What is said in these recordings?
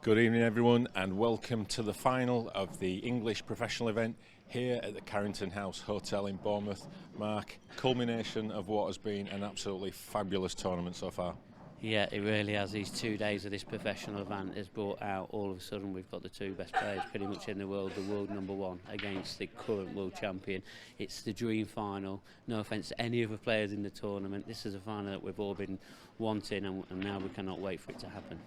Good evening everyone and welcome to the final of the English professional event here at the Carrington House Hotel in Bournemouth. Mark, culmination of what has been an absolutely fabulous tournament so far. Yeah, it really has. These 2 days of this professional event has brought out, all of a sudden, we've got the two best players pretty much in the world number one against the current world champion. It's the dream final. No offence to any other players in the tournament. This is a final that we've all been wanting, and now we cannot wait for it to happen.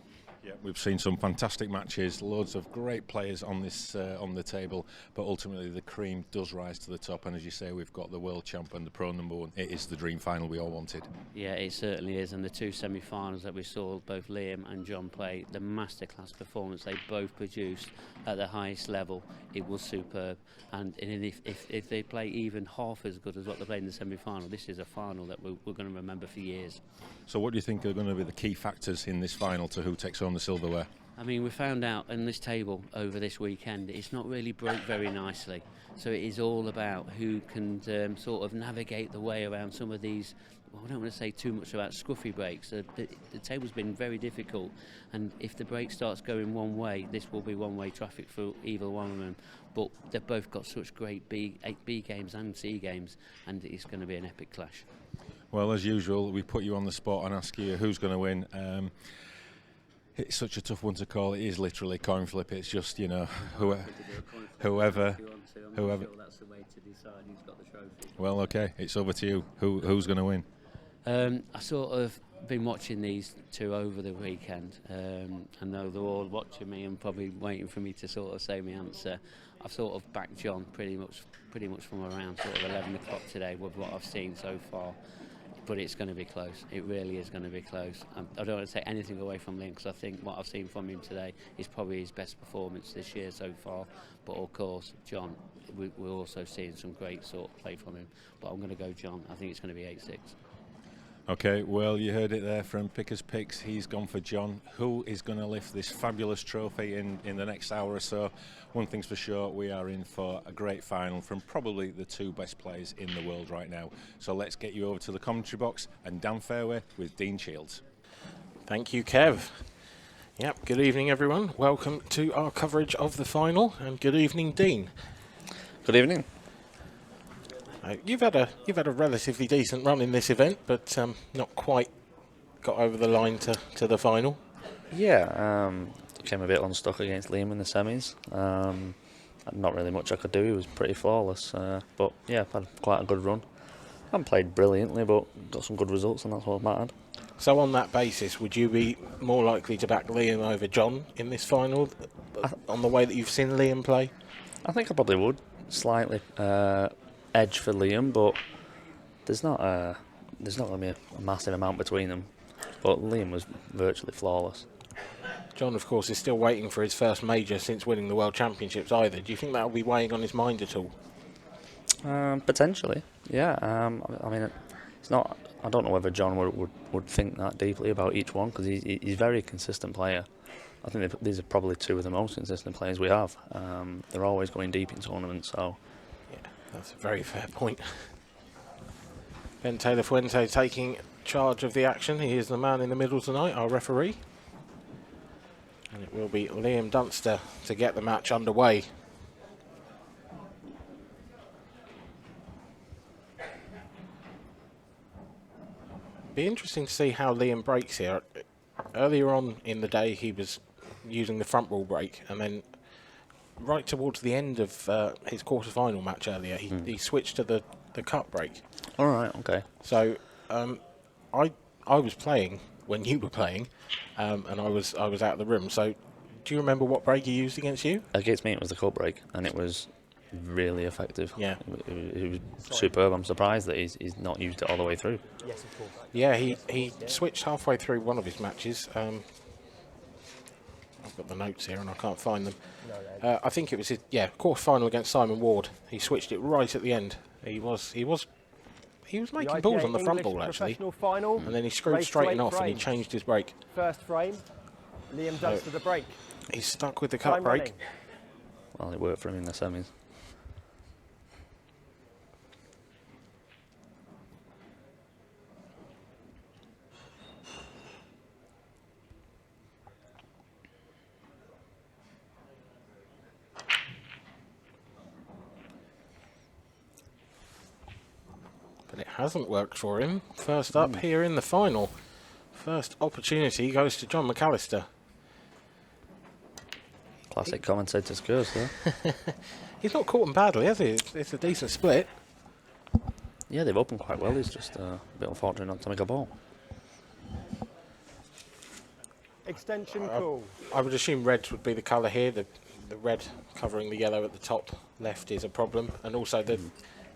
Yeah, we've seen some fantastic matches, loads of great players on this on the table, but ultimately the cream does rise to the top. And as you say, we've got the world champ and the pro number one. It is the dream final we all wanted. Yeah, it certainly is. And the two semi-finals that we saw both Liam and John play, the masterclass performance they both produced at the highest level, it was superb. And if they play even half as good as what they played in the semi-final, this is a final that we're going to remember for years. So what do you think are going to be the key factors in this final to who takes home the silverware? I mean, we found out in this table over this weekend, it's not really broke very nicely. So it is all about who can sort of navigate the way around some of these. Well, I don't want to say too much about scruffy breaks. The table's been very difficult, and if the break starts going one way, this will be one-way traffic for either one of them. But they've both got such great B games and C games, and it's going to be an epic clash. Well, as usual, we put you on the spot and ask you who's going to win. It's such a tough one to call. It is literally coin flip. It's just, you know, whoever. I'm sure that's the way to decide who's got the trophy. Well, okay, it's over to you. Who's going to win? I sort of been watching these two over the weekend. I know they're all watching me and probably waiting for me to sort of say my answer. I've sort of backed John pretty much from around sort of 11 o'clock today with what I've seen so far. But it's going to be close. It really is going to be close. I don't want to take anything away from Liam because I think what I've seen from him today is probably his best performance this year so far. But of course, John, we're also seeing some great sort of play from him. But I'm going to go John. I think it's going to be 8-6. Okay, well, you heard it there from Picker's Picks. He's gone for John. Who is going to lift this fabulous trophy in the next hour or so? One thing's for sure, we are in for a great final from probably the two best players in the world right now. So let's get you over to the commentary box and down fairway with Dean Shields. Thank you, Kev. Yep, good evening, everyone. Welcome to our coverage of the final, and good evening, Dean. Good evening. You've had a relatively decent run in this event, but not quite got over the line to the final. Yeah, came a bit unstuck against Liam in the semis. Not really much I could do. He was pretty flawless. But yeah, I've had quite a good run. I haven't played brilliantly, but got some good results, and that's what mattered. So on that basis, would you be more likely to back Liam over John in this final, on the way that you've seen Liam play? I think I probably would. Slightly edge for Liam, but there's not going to be a massive amount between them. But Liam was virtually flawless. John, of course, is still waiting for his first major since winning the World Championships either. Do you think that will be weighing on his mind at all? Potentially, yeah. I mean, it's not. I don't know whether John would think that deeply about each one because he's a very consistent player. I think these are probably two of the most consistent players we have. They're always going deep in tournaments, so... Yeah, that's a very fair point. Ben Taylor Fuente taking charge of the action. He is the man in the middle tonight, our referee. And it will be Liam Dunster to get the match underway. Be interesting to see how Liam breaks here. Earlier on in the day, he was using the front ball break, and then right towards the end of his quarter-final match earlier, he switched to the cut break. All right, okay. So I was playing when you were playing, and I was out of the room. So do you remember what break he used against you? Against me, it was the cut break, and it was really effective. Yeah, it was superb. I'm surprised that he's not used it all the way through. Yes, of course. Yeah, he switched halfway through one of his matches. I've got the notes here and I can't find them. I think it was his quarter-final against Simon Ward. He switched it right at the end. He was making balls on the front ball actually, final, and then he screwed straighten off and he changed his break. First frame, Liam Dunster the break. He's stuck with the cut break. Running. Well, it worked for him in the semis. hasn't worked for him. First up here in the final. First opportunity goes to John McAllister. Classic commentator's curse there. He's not caught him badly, has he? It's a decent split. Yeah, they've opened quite well. He's just a bit unfortunate not to make a ball. Extension call. I would assume reds would be the colour here. The red covering the yellow at the top left is a problem. And also the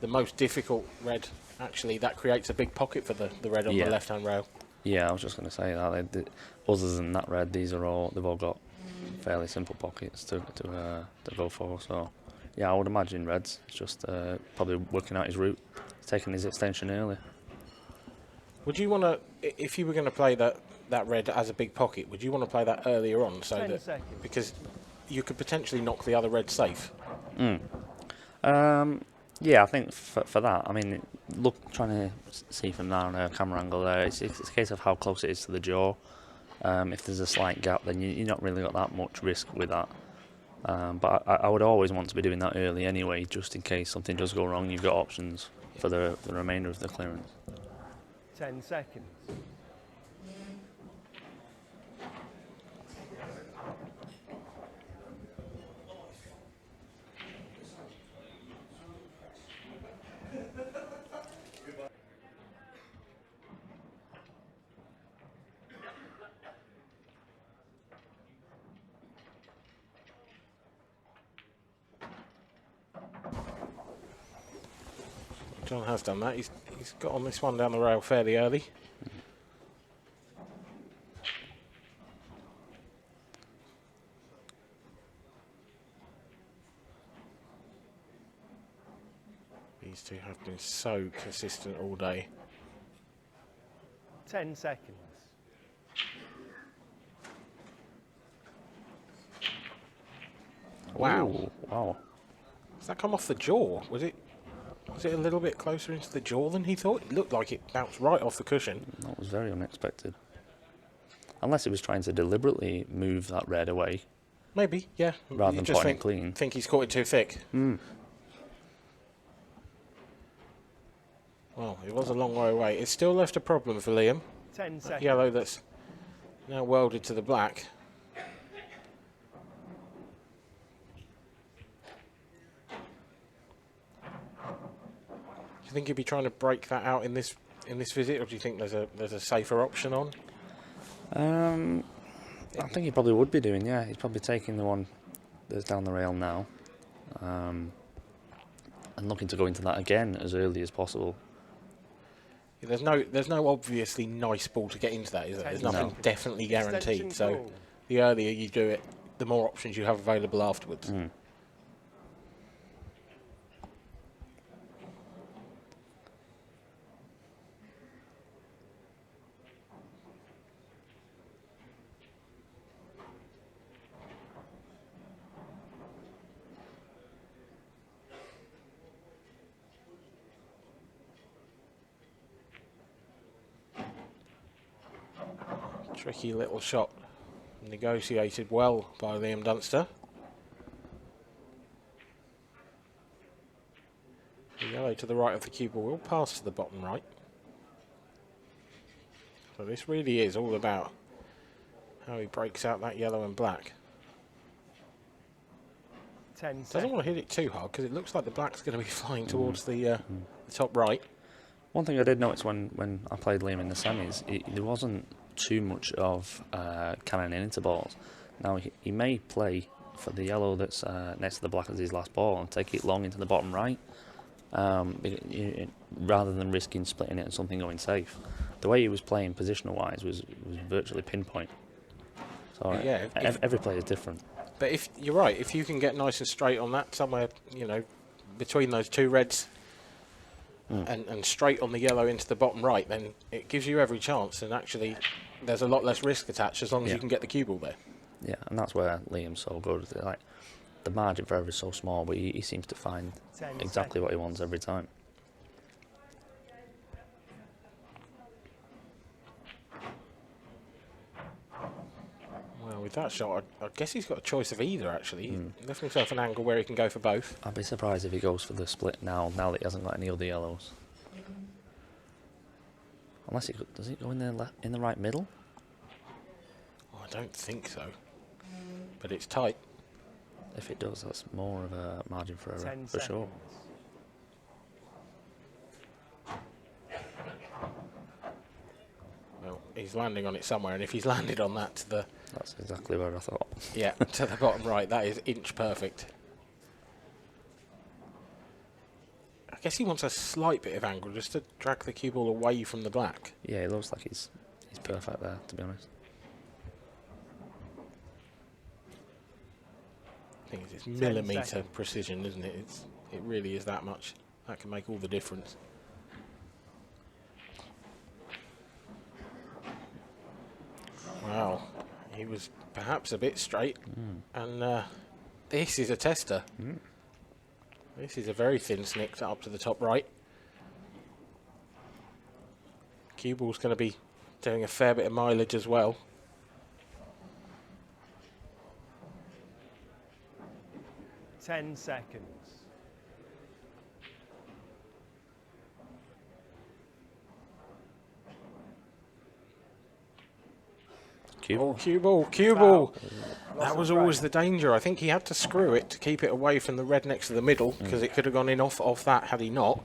most difficult red, actually, that creates a big pocket for the red on the left-hand rail. Yeah, I was just going to say that. Other than that red, they've all got fairly simple pockets to go for. So, yeah, I would imagine reds. It's just probably working out his route, taking his extension early. Would you want to, if you were going to play that red as a big pocket, would you want to play that earlier on? 10 seconds. Because you could potentially knock the other red safe. Yeah, I think for that, I mean, trying to see from down a camera angle there, it's a case of how close it is to the jaw. If there's a slight gap, then you're not really got that much risk with that. But I would always want to be doing that early anyway, just in case something does go wrong. You've got options for the remainder of the clearance. 10 seconds. John has done that. He's got on this one down the rail fairly early. These two have been so consistent all day. 10 seconds. Wow. Ooh, wow. Does that come off the jaw? Was it a little bit closer into the jaw than he thought? It looked like it bounced right off the cushion. That was very unexpected. Unless he was trying to deliberately move that red away. Maybe, yeah. Rather You than just putting it clean. think he's caught it too thick. Well, it was a long way away. It's still left a problem for Liam. 10 seconds. Yellow that's now welded to the black. Do you think he'd be trying to break that out in this visit, or do you think there's a safer option on? I think he probably would be doing, yeah. He's probably taking the one that's down the rail now, and looking to go into that again as early as possible. There's no obviously nice ball to get into that, is there? There's nothing definitely guaranteed. So the earlier you do it, the more options you have available afterwards. Tricky little shot, negotiated well by Liam Dunster. The yellow to the right of the cue ball will pass to the bottom right. So this really is all about how he breaks out that yellow and black. 10 seconds. Doesn't want to hit it too hard because it looks like the black's going to be flying towards the top right. One thing I did notice when I played Liam in the semis, there wasn't too much of cannoning into balls. Now he may play for the yellow that's next to the black as his last ball and take it long into the bottom right, rather than risking splitting it and something going safe. The way he was playing positional wise was virtually pinpoint. So yeah, every play is different. But if you're right, if you can get nice and straight on that, somewhere between those two reds. And straight on the yellow into the bottom right, then it gives you every chance, and actually there's a lot less risk attached as long as you can get the cue ball there. Yeah, and that's where Liam's so good. Like, the margin for error is so small, but he seems to find exactly what he wants every time. Well, with that shot, I guess he's got a choice of either, actually. He's left himself an angle where he can go for both. I'd be surprised if he goes for the split now that he hasn't got any other yellows. Unless does it go in the in the right middle? Oh, I don't think so. But it's tight. If it does, that's more of a margin for error 10 for sure. seconds. Well, he's landing on it somewhere, and if he's landed on that to the That's exactly where I thought. yeah to the bottom right, that is inch perfect. I guess he wants a slight bit of angle just to drag the cue ball away from the black. Yeah, it looks like he's perfect there, to be honest. I think it's 10 millimetre seconds. precision, isn't it? It really is that much. That can make all the difference. Wow, he was perhaps a bit straight, and this is a tester. This is a very thin snick up to the top right. Cue ball's going to be doing a fair bit of mileage as well. Ten seconds. Cue Oh, ball. cue ball, cue ball. Loss That of was always frame. the danger. I think he had to screw it to keep it away from the red next to the middle, because it could have gone in off that had he not.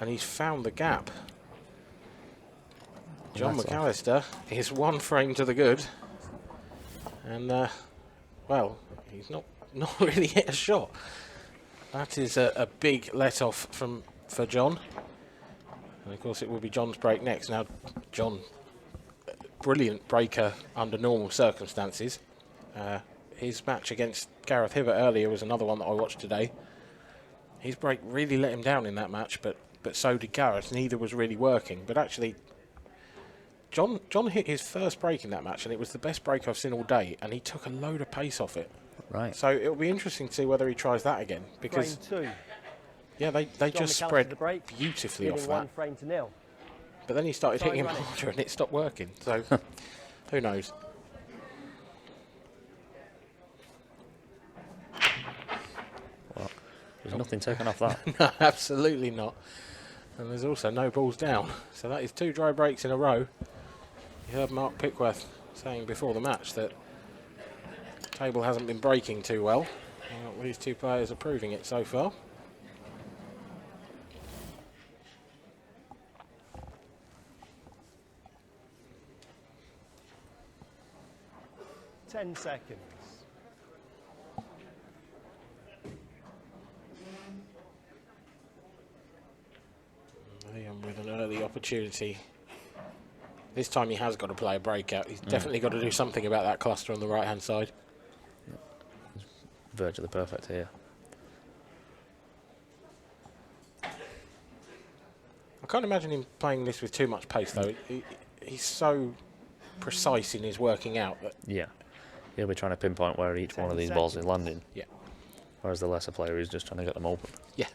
And he's found the gap. John That's McAllister is one frame to the good. And, well, he's not really hit a shot. That is a big let-off for John. And, of course, it will be John's break next. Now, John, brilliant breaker under normal circumstances. His match against Gareth Hibbert earlier was another one that I watched today. His break really let him down in that match, but so did Gareth. Neither was really working. But actually, John hit his first break in that match, and it was the best break I've seen all day, and he took a load of pace off it. Right. So it'll be interesting to see whether he tries that again, because Frame 2. yeah, they John just McAllister spread the break, beautifully off leading that. 1 frame to 0. But then he started Time hitting him running. harder, and it stopped working. So who knows? There's nothing taken off that. No, absolutely not. And there's also no balls down. So that is 2 dry breaks in a row. You heard Mark Pickworth saying before the match that the table hasn't been breaking too well. Well, these 2 players are proving it so far. Ten seconds. Liam with an early opportunity. This time he has got to play a breakout. He's definitely got to do something about that cluster on the right-hand side. Virtually perfect here. I can't imagine him playing this with too much pace, though. He's so precise in his working out that Yeah. He'll be trying to pinpoint where each one of 10 these balls is seconds. landing. yeah. Whereas the lesser player is just trying to get them open. Yeah.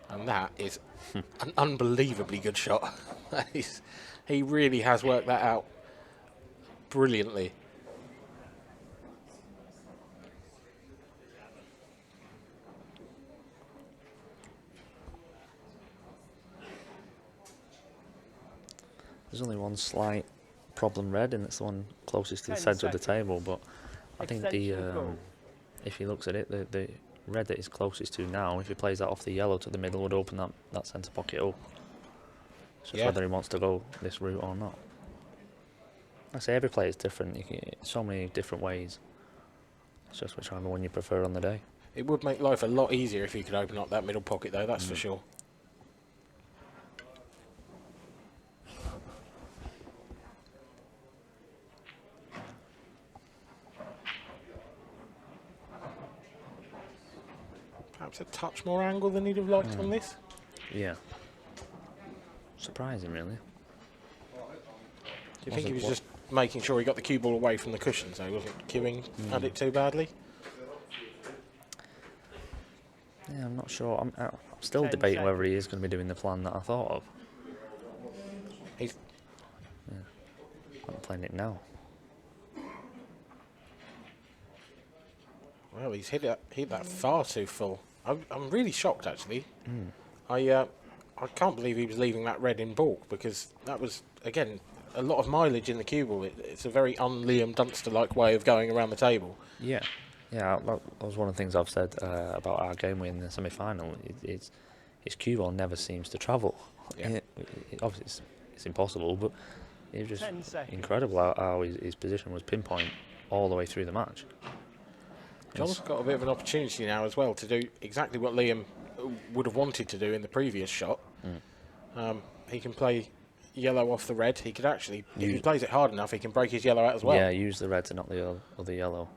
And that is an unbelievably good shot. He really has worked that out brilliantly. There's only one slight problem red, and it's the one closest to the 10 centre of the seconds. table. But I think Extension goal. if he looks at it, the red that is closest to now, if he plays that off the yellow to the middle, would open that centre pocket up. It's just Yeah. whether he wants to go this route or not. I say every player is different. So many different ways. It's just whichever one you prefer on the day. It would make life a lot easier if he could open up that middle pocket, though, that's for sure. Perhaps a touch more angle than he'd have liked on this. Yeah. Surprising, really. Do you think he was just making sure he got the cue ball away from the cushions, so he wasn't cueing at it too badly? Yeah, I'm not sure. I'm still 10 debating whether seconds. he is going to be doing the plan that I thought of. He's I'm playing it now. Well, he's hit that far too full. I'm really shocked, actually. I I can't believe he was leaving that red in baulk, because that was, again, a lot of mileage in the cue ball. It's a very un-Liam Dunster-like way of going around the table. Yeah, that was one of the things I've said about our game in the semi-final. His cue ball never seems to travel. Yeah. Obviously, it's impossible, but it was just 10 seconds. incredible how his position was pinpoint all the way through the match. John's got a bit of an opportunity now as well to do exactly what Liam would have wanted to do in the previous shot. He can play yellow off the red. He could actually, if he plays it hard enough, he can break his yellow out as well. Yeah, use the red to knock the other yellow.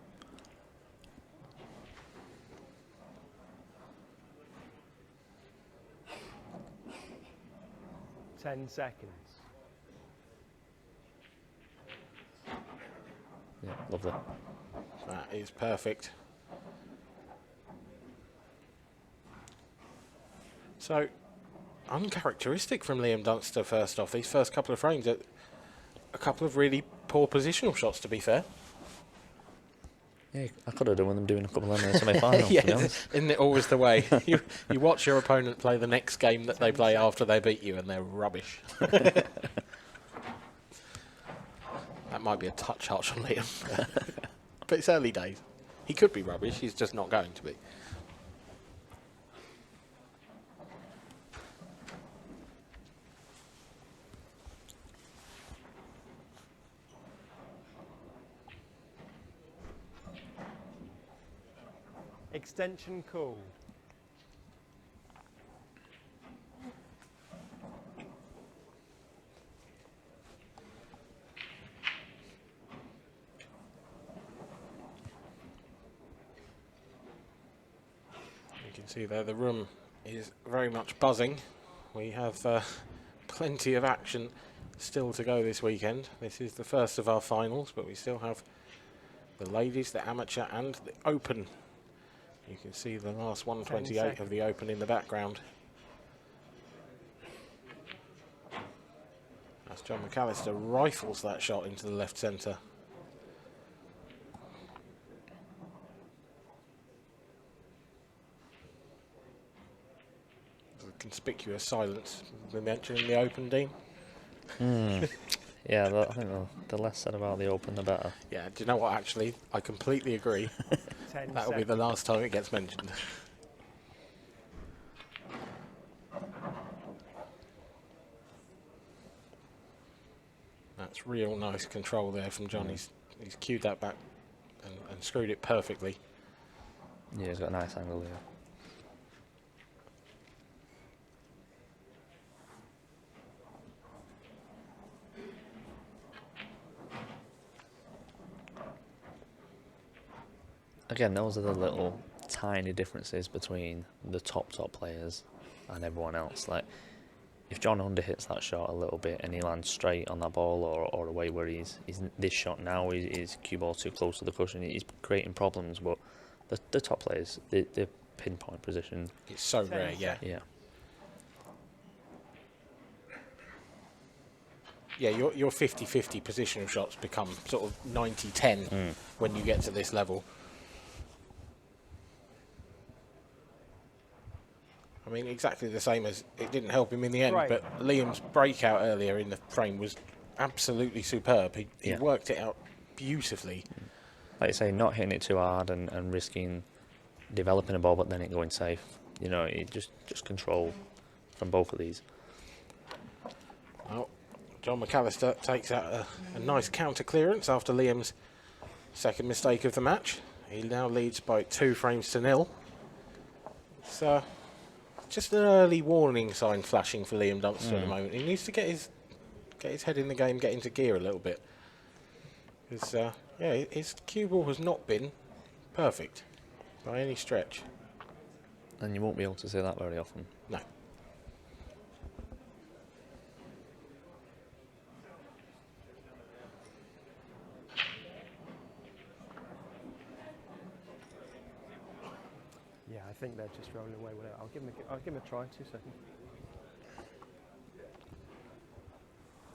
Ten seconds. Yeah, lovely. That is perfect. So, uncharacteristic from Liam Dunster first off. These first couple of frames, a couple of really poor positional shots, to be fair. Yeah, I could have done with them doing a couple of them in the semi-final. To be honest. Isn't it always the way? you watch your opponent play the next game that they play after they beat you, and they're rubbish. That might be a touch harsh on Liam. But it's early days. He could be rubbish, he's just not going to be. Extension called. You can see there the room is very much buzzing. We have plenty of action still to go this weekend. This is the first of our finals, but we still have the ladies, the amateur and the open. You can see the last 128 of the open in the background. As John McAllister rifles that shot into the left centre. Conspicuous silence we mentioned in the open, Dean. Yeah, I think the less said about the open, the better. Yeah, do you know what, actually? I completely agree. 10 That'll be the last time it gets mentioned. That's real nice control there from John. He's cued that back and screwed it perfectly. Yeah, he's got a nice angle there. Again, those are the little tiny differences between the top players and everyone else. Like, if John underhits that shot a little bit and he lands straight on that ball or away where he's this shot now, his cue ball too close to the cushion, he's creating problems. But the top players, the pinpoint position, It's so rare, yeah. yeah. Yeah, your 50-50 positional shots become sort of 90-10 when you get to this level. I mean, exactly the same as it didn't help him in the end, Right. but Liam's breakout earlier in the frame was absolutely superb. He Yeah. worked it out beautifully. Like you say, not hitting it too hard and risking developing a ball, but then it going safe. You know, it just control from both of these. Well, John McAllister takes out a nice counter clearance after Liam's second mistake of the match. He now leads by 2 frames to 0. So, just an early warning sign flashing for Liam Dunster at the moment. He needs to get his head in the game, get into gear a little bit. Because, yeah, his cue ball has not been perfect by any stretch. And you won't be able to say that very often. No. Yeah, I think they're just rolling away with it. I'll give him a try. 2 seconds.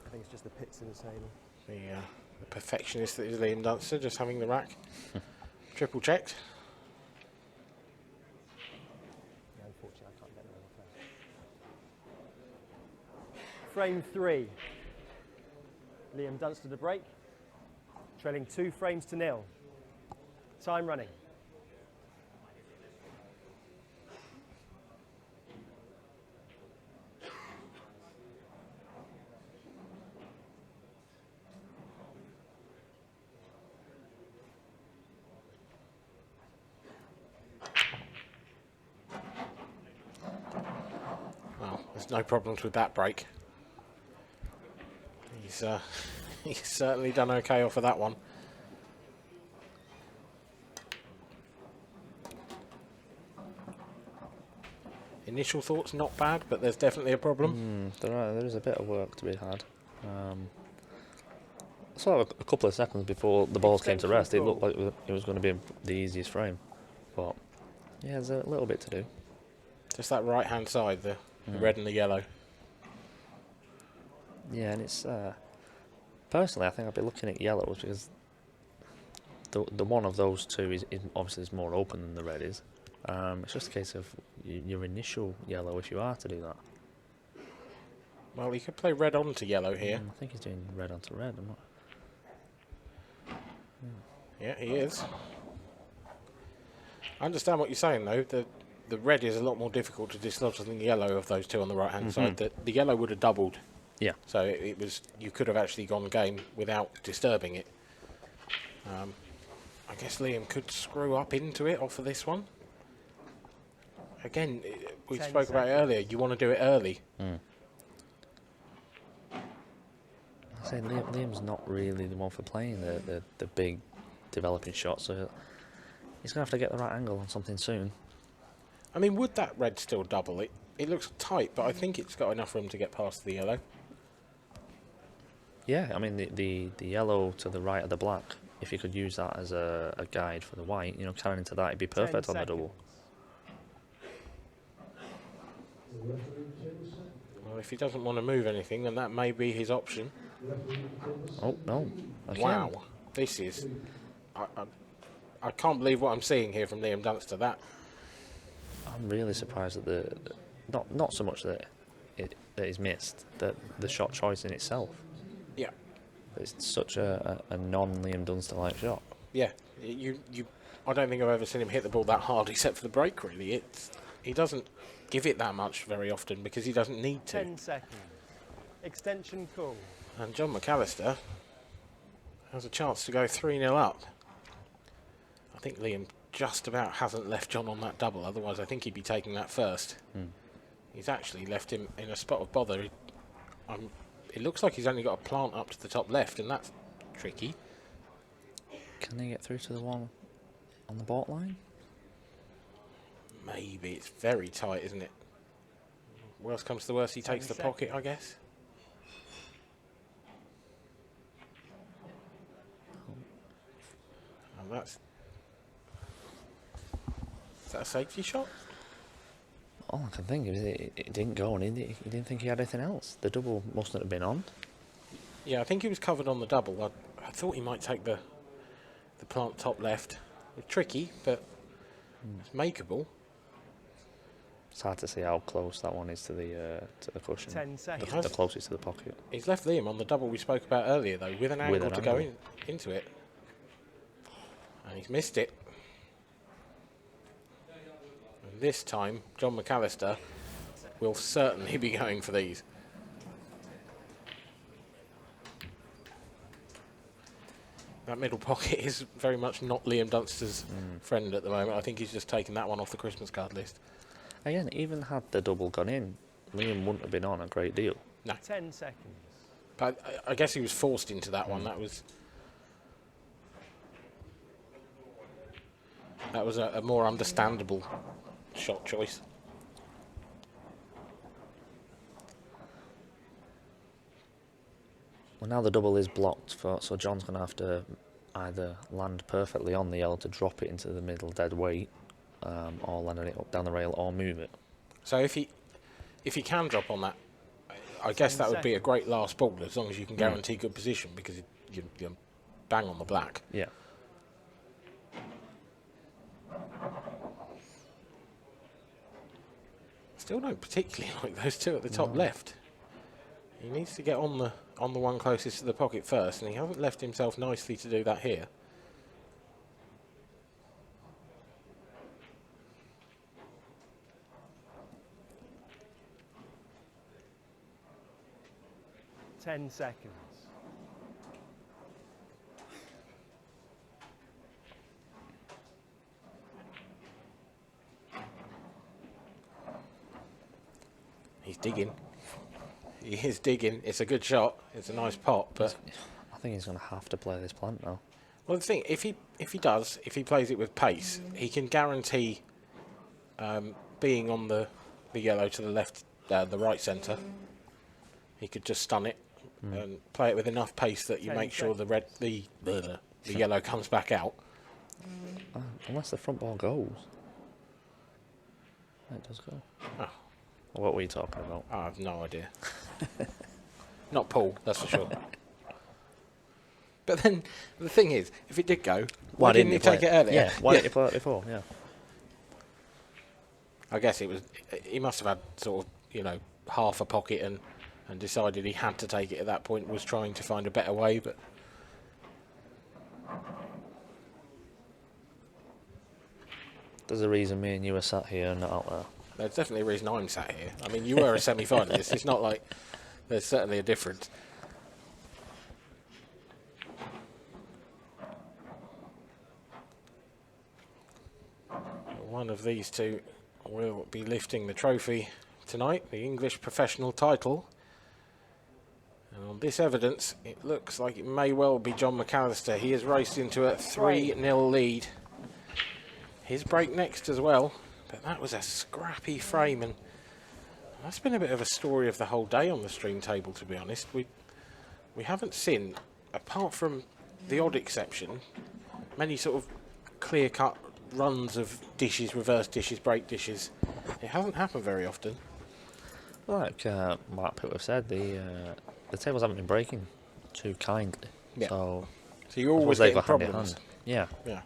I think it's just the pits in the table. The perfectionist that is Liam Dunster, just having the rack triple checked. Yeah, unfortunately, I can't get there. frame 3. Liam Dunster to break, trailing 2 frames to 0. Time running. Well, there's no problems with that break. He's he's certainly done okay off of that one. Initial thoughts not bad, but there's definitely a problem. There is a bit of work to be had. So a couple of seconds before the balls came to rest, it looked like it was going to be the easiest frame. But yeah, there's a little bit to do. Just that right hand side, the red and the yellow. Yeah, and it's personally, I think I'd be looking at yellows because the one of those two is obviously is more open than the red is. It's just a case of your initial yellow if you are to do that. Well, he could play red onto yellow here. I think he's doing red onto red. I'm not. Yeah, he is. I understand what you're saying, though. The red is a lot more difficult to dislodge than the yellow of those two on the right hand side. The yellow would have doubled. Yeah. So it was, you could have actually gone game without disturbing it. I guess Liam could screw up into it off of this one. Again, we 10 spoke about it earlier. You want to do it early. I say Liam's not really the one for playing the big developing shots, so he's going to have to get the right angle on something soon. I mean, would that red still double? It looks tight, but I think it's got enough room to get past the yellow. Yeah, I mean the yellow to the right of the black, if you could use that as a guide for the white, carrying into that, it'd be perfect on the double. Well, if he doesn't want to move anything, then that may be his option. Oh, no. Wow. This is... I can't believe what I'm seeing here from Liam Dunster. I'm really surprised at not so much that he's missed, that the shot choice in itself. Yeah. It's such a non-Liam Dunster-like shot. Yeah. I don't think I've ever seen him hit the ball that hard, except for the break, really. He doesn't give it that much very often because he doesn't need to. 10 seconds. Extension call. And John McAllister has a chance to go 3-0 up. I think Liam just about hasn't left John on that double, otherwise I think he'd be taking that first. He's actually left him in a spot of bother. It looks like he's only got a plant up to the top left, and that's tricky. Can they get through to the one on the baulk line? Maybe. It's very tight, isn't it? Worst comes to the worst, he takes the pocket, I guess. And that's... Is that a safety shot? All I can think is it didn't go, and he didn't think he had anything else. The double mustn't have been on. Yeah, I think he was covered on the double. I thought he might take the plant top left. It's tricky, but it's makeable. It's hard to see how close that one is to the cushion. 10 seconds. The closest to the pocket. He's left Liam on the double we spoke about earlier, though, with an angle to go into it. And he's missed it. And this time, John McAllister will certainly be going for these. That middle pocket is very much not Liam Dunster's friend at the moment. I think he's just taken that one off the Christmas card list. Again, even had the double gone in, Liam wouldn't have been on a great deal. No. 10 seconds. But I guess he was forced into that one. That was a more understandable shot choice. Well, now the double is blocked, so John's going to have to either land perfectly on the yellow to drop it into the middle dead weight, or land it up down the rail, or move it. So if he can drop on that, I guess that would be a great last ball, as long as you can guarantee good position, because you're bang on the black. Yeah. Still don't particularly like those two at the top left. He needs to get on the one closest to the pocket first, and he hasn't left himself nicely to do that here. Ten seconds. He's digging. He is digging. It's a good shot. It's a nice pot, but I think he's going to have to play this plant now. well, the thing, if he plays it with pace, he can guarantee being on the yellow to the left, the right centre. He could just stun it and play it with enough pace that you make sure the yellow comes back out. Unless the front ball goes. It does go. Oh. What were you talking about? I have no idea. Not Paul, that's for sure. But then the thing is, if it did go, why didn't he take it earlier? Yeah, why didn't he play it before? Yeah. I guess it was. He must have had sort of, you know, half a pocket and decided he had to take it at that point. Was trying to find a better way, but There's a reason me and you are sat here and not out there. there's definitely a reason I'm sat here. I mean, you were a semi-finalist. It's not like there's certainly a difference. One of these two will be lifting the trophy tonight, the English professional title. And on this evidence, it looks like it may well be John McAllister. He has raced into a 3-0 lead. His break next as well, but that was a scrappy frame, and that's been a bit of a story of the whole day on the stream table, to be honest. We haven't seen, apart from the odd exception, many sort of clear-cut runs of dishes, reverse dishes, break dishes. It hasn't happened very often. Like Mark Pitt have said, the tables haven't been breaking too kindly. Yeah. So you're always they getting go hand in problems. hand. Yeah. Yeah.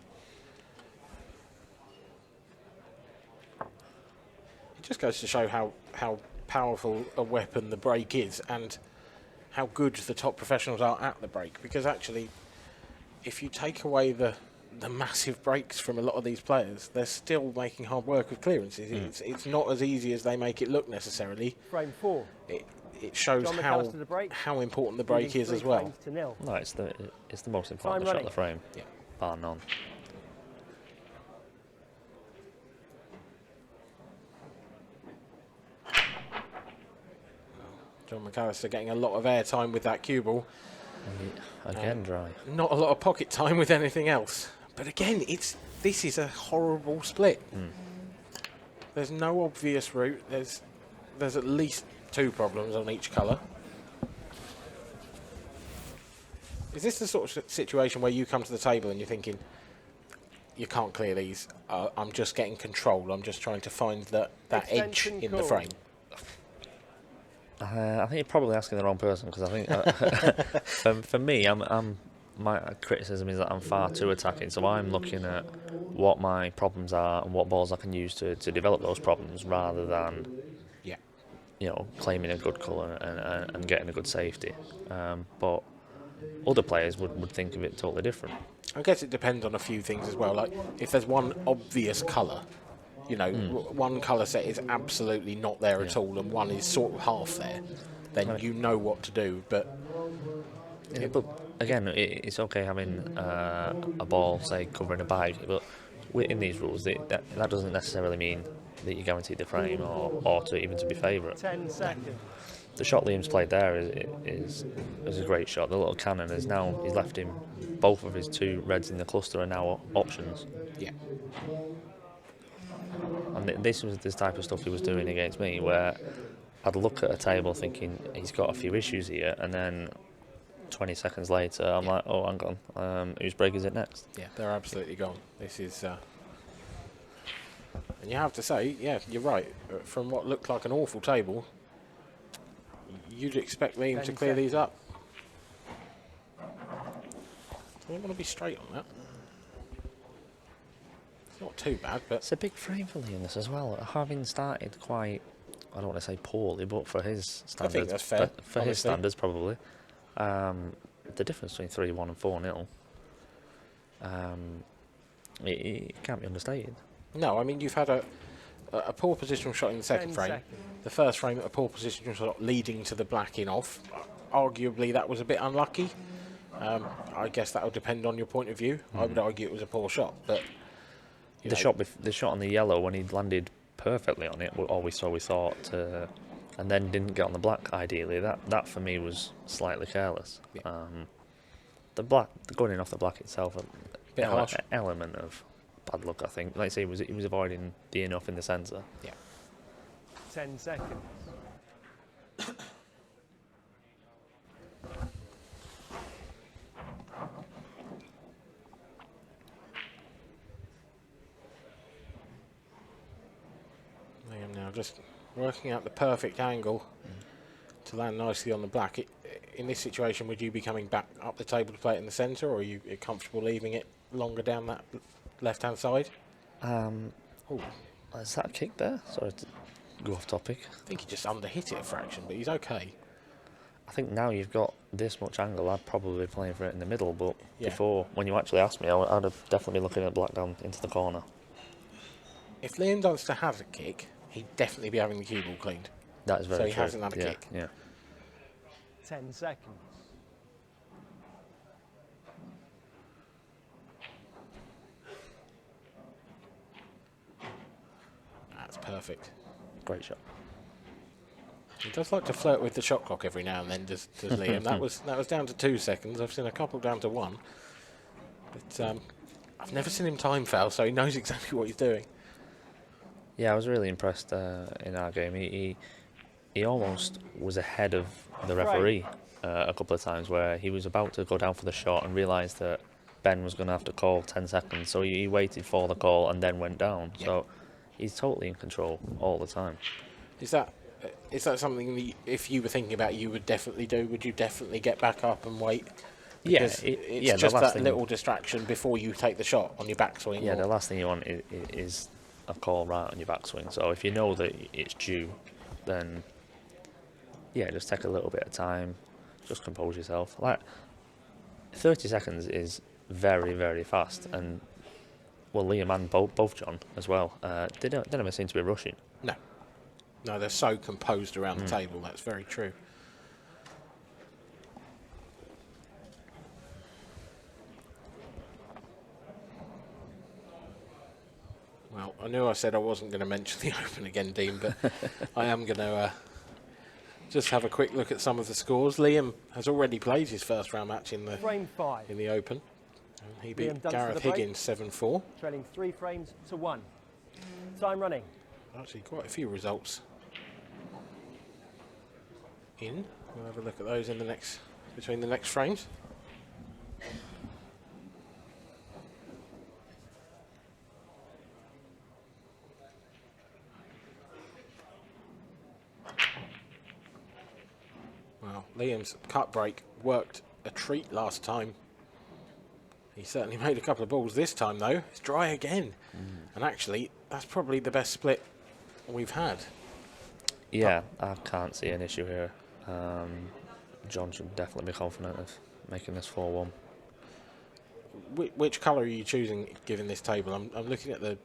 It just goes to show how powerful a weapon the break is and how good the top professionals are at the break. Because actually, if you take away the massive breaks from a lot of these players, they're still making hard work of clearances. It's not as easy as they make it look necessarily. Frame 4. It shows John McAllister the break. how important the break is as well. No. No, it's the most important Time shot of the frame. Yeah. Bar none. John McAllister getting a lot of airtime with that cue ball. Again, dry. Not a lot of pocket time with anything else. But again, this is a horrible split. There's no obvious route. There's at least 2 problems on each colour. Is this the sort of situation where you come to the table and you're thinking, you can't clear these, I'm just getting control, I'm just trying to find that edge in the frame? I think you're probably asking the wrong person, because I think for me, my criticism is that I'm far too attacking. So I'm looking at what my problems are and what balls I can use to develop those problems, rather than claiming a good colour and getting a good safety. But other players would think of it totally different. I guess it depends on a few things as well. Like if there's one obvious colour, one colour set is absolutely not there at all, and one is sort of half there, then you know what to do. But again, it's okay having a ball, say, covering a bag, but in these rules, that doesn't necessarily mean that you're guaranteed the frame or to be favourite. 10 seconds. The shot Liam's played there is a great shot. The little cannon he's left him. Both of his 2 reds in the cluster are now options. yeah. And this was this type of stuff he was doing against me, where I'd look at a table thinking he's got a few issues here, and then 20 seconds later I'm like, oh, hang on, whose break is it next? Yeah, they're absolutely gone. This is... and you have to say, yeah, you're right. From what looked like an awful table, you'd expect Liam to clear these up. I don't want to be straight on that. It's not too bad, but... It's a big frame for Liam, this as well. Having started quite I don't want to say poorly, but for his standards, I think that's fair. For his standards, probably. The difference between 3-1 and 4-0, it can't be understated. No, I mean, you've had a poor positional shot in the second 10 frame. seconds. The first frame, a poor positional shot leading to the black in off. Arguably, that was a bit unlucky. I guess that will depend on your point of view. I would argue it was a poor shot, but The shot on the yellow when he landed perfectly on it, or we thought, and then didn't get on the black. Ideally, that for me was slightly careless. Yeah. The going in off the black itself, Bit harsh. element of bad luck. I think. Like I say, he was avoiding the in off in the centre. Yeah. 10 seconds. I am now just working out the perfect angle to land nicely on the black. In this situation, would you be coming back up the table to play it in the centre, or are you comfortable leaving it longer down that left-hand side? Is that a kick there? Sorry to go off topic. I think he just underhit it a fraction, but he's okay. I think now you've got this much angle, I'd probably be playing for it in the middle, but Yeah. before, when you actually asked me, I'd have definitely been looking at black down into the corner. If Liam Dunster has a kick, he'd definitely be having the cue ball cleaned. That is very So true. he hasn't had a yeah, kick. Yeah. 10 seconds. That's perfect. Great shot. He does like to flirt with the shot clock every now and then, does Liam. That was down to 2 seconds. I've seen a couple down to 1. But I've never seen him time foul, so he knows exactly what he's doing. Yeah, I was really impressed in our game. He almost was ahead of the referee a couple of times, where he was about to go down for the shot and realised that Ben was going to have to call 10 seconds. So he waited for the call and then went down. Yeah. So he's totally in control all the time. Is that something that if you were thinking about, you would definitely do? Would you definitely get back up and wait? Yeah, Because it's the just last that thing- little distraction before you take the shot on your backswing. Yeah, or- the last thing you want is a call right on your backswing. So if you know that it's due, then yeah, just take a little bit of time, just compose yourself. Like 30 seconds is very, very fast, and well, Liam and both John as well. They never seem to be rushing. No, they're so composed around the table. That's very true. Well, I knew I said I wasn't going to mention the Open again, Dean, but I am going to just have a quick look at some of the scores. Liam has already played his first round match in the Frame 5. Open. And he beat Liam Dunster Gareth the break. Higgins 7-4. Trailing 3 frames to 1. Time running. Actually, quite a few results in. We'll have a look at those in between the next frames. Well, Liam's cut break worked a treat last time. He certainly made a couple of balls this time, though. It's dry again. And actually, that's probably the best split we've had. Yeah, I can't see an issue here. John should definitely be confident of making this 4-1. Which colour are you choosing, given this table? I'm looking at the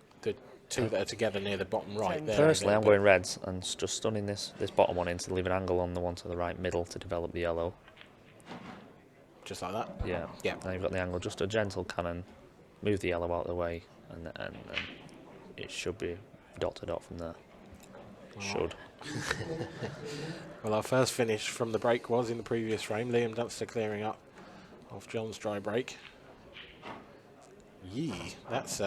two that are together near the bottom right there. Personally, I'm going reds and just stunning this bottom one in to leave an angle on the one to the right middle to develop the yellow. Just like that? Yeah. Yeah. Now you've got the angle, just a gentle cannon, move the yellow out of the way, and it should be dot to dot from there. Should. Well, our first finish from the break was in the previous frame. Liam Dunster clearing up off John's dry break. Yee, that's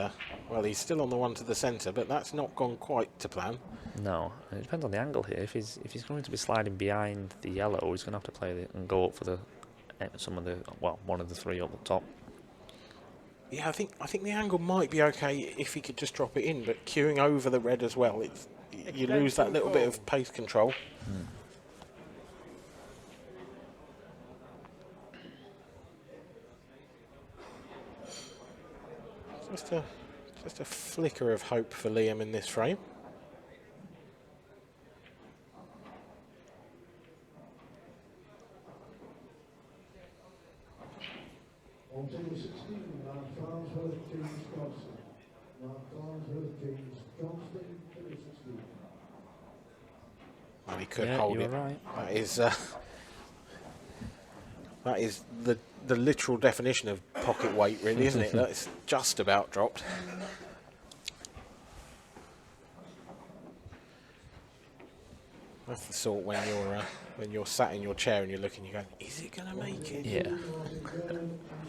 well, he's still on the one to the centre, but that's not gone quite to plan. No, it depends on the angle here. If he's going to be sliding behind the yellow, he's going to have to play it and go up for one of the three up the top. Yeah, I think the angle might be okay if he could just drop it in, but queuing over the red as well, you lose that little bit of pace control. Just a flicker of hope for Liam in this frame. Well, he could Yeah, hold you're it. right. That is the literal definition of pocket weight, really, isn't it? That's just about dropped. That's the sort when you're sat in your chair and you're looking, you're going, is it going to make it? Yeah.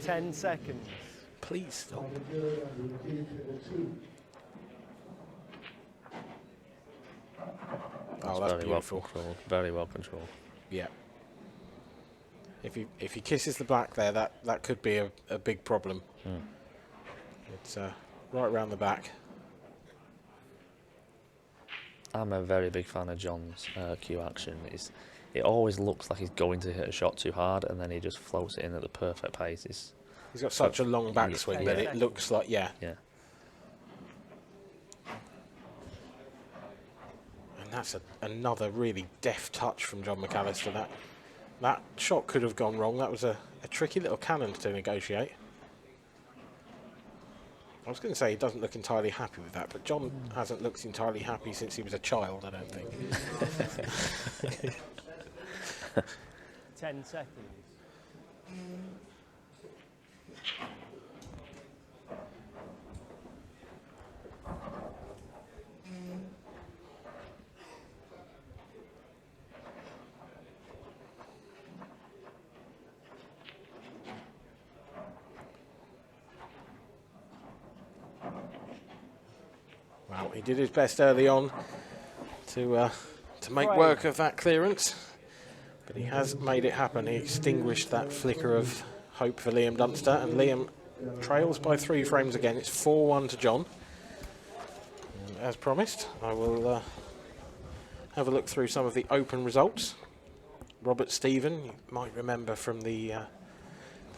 10 seconds. Please stop. Oh, that's very beautiful. well controlled. Very well controlled. Yeah. If he kisses the black there, that could be a big problem. It's right round the back. I'm a very big fan of John's cue action. It always looks like he's going to hit a shot too hard, and then he just floats it in at the perfect pace. He's got such a long backswing that Yeah. it looks like, yeah. Yeah. And that's another really deft touch from John McAllister. That shot could have gone wrong. That was a tricky little cannon to negotiate. I was going to say he doesn't look entirely happy with that, but John hasn't looked entirely happy since he was a child, I don't think. 10 seconds. Well, he did his best early on to make work of that clearance, but he has made it happen. He extinguished that flicker of hope for Liam Dunster, and Liam trails by 3 frames again. It's 4-1 to John. And as promised, I will have a look through some of the open results. Robert Stephen, you might remember from the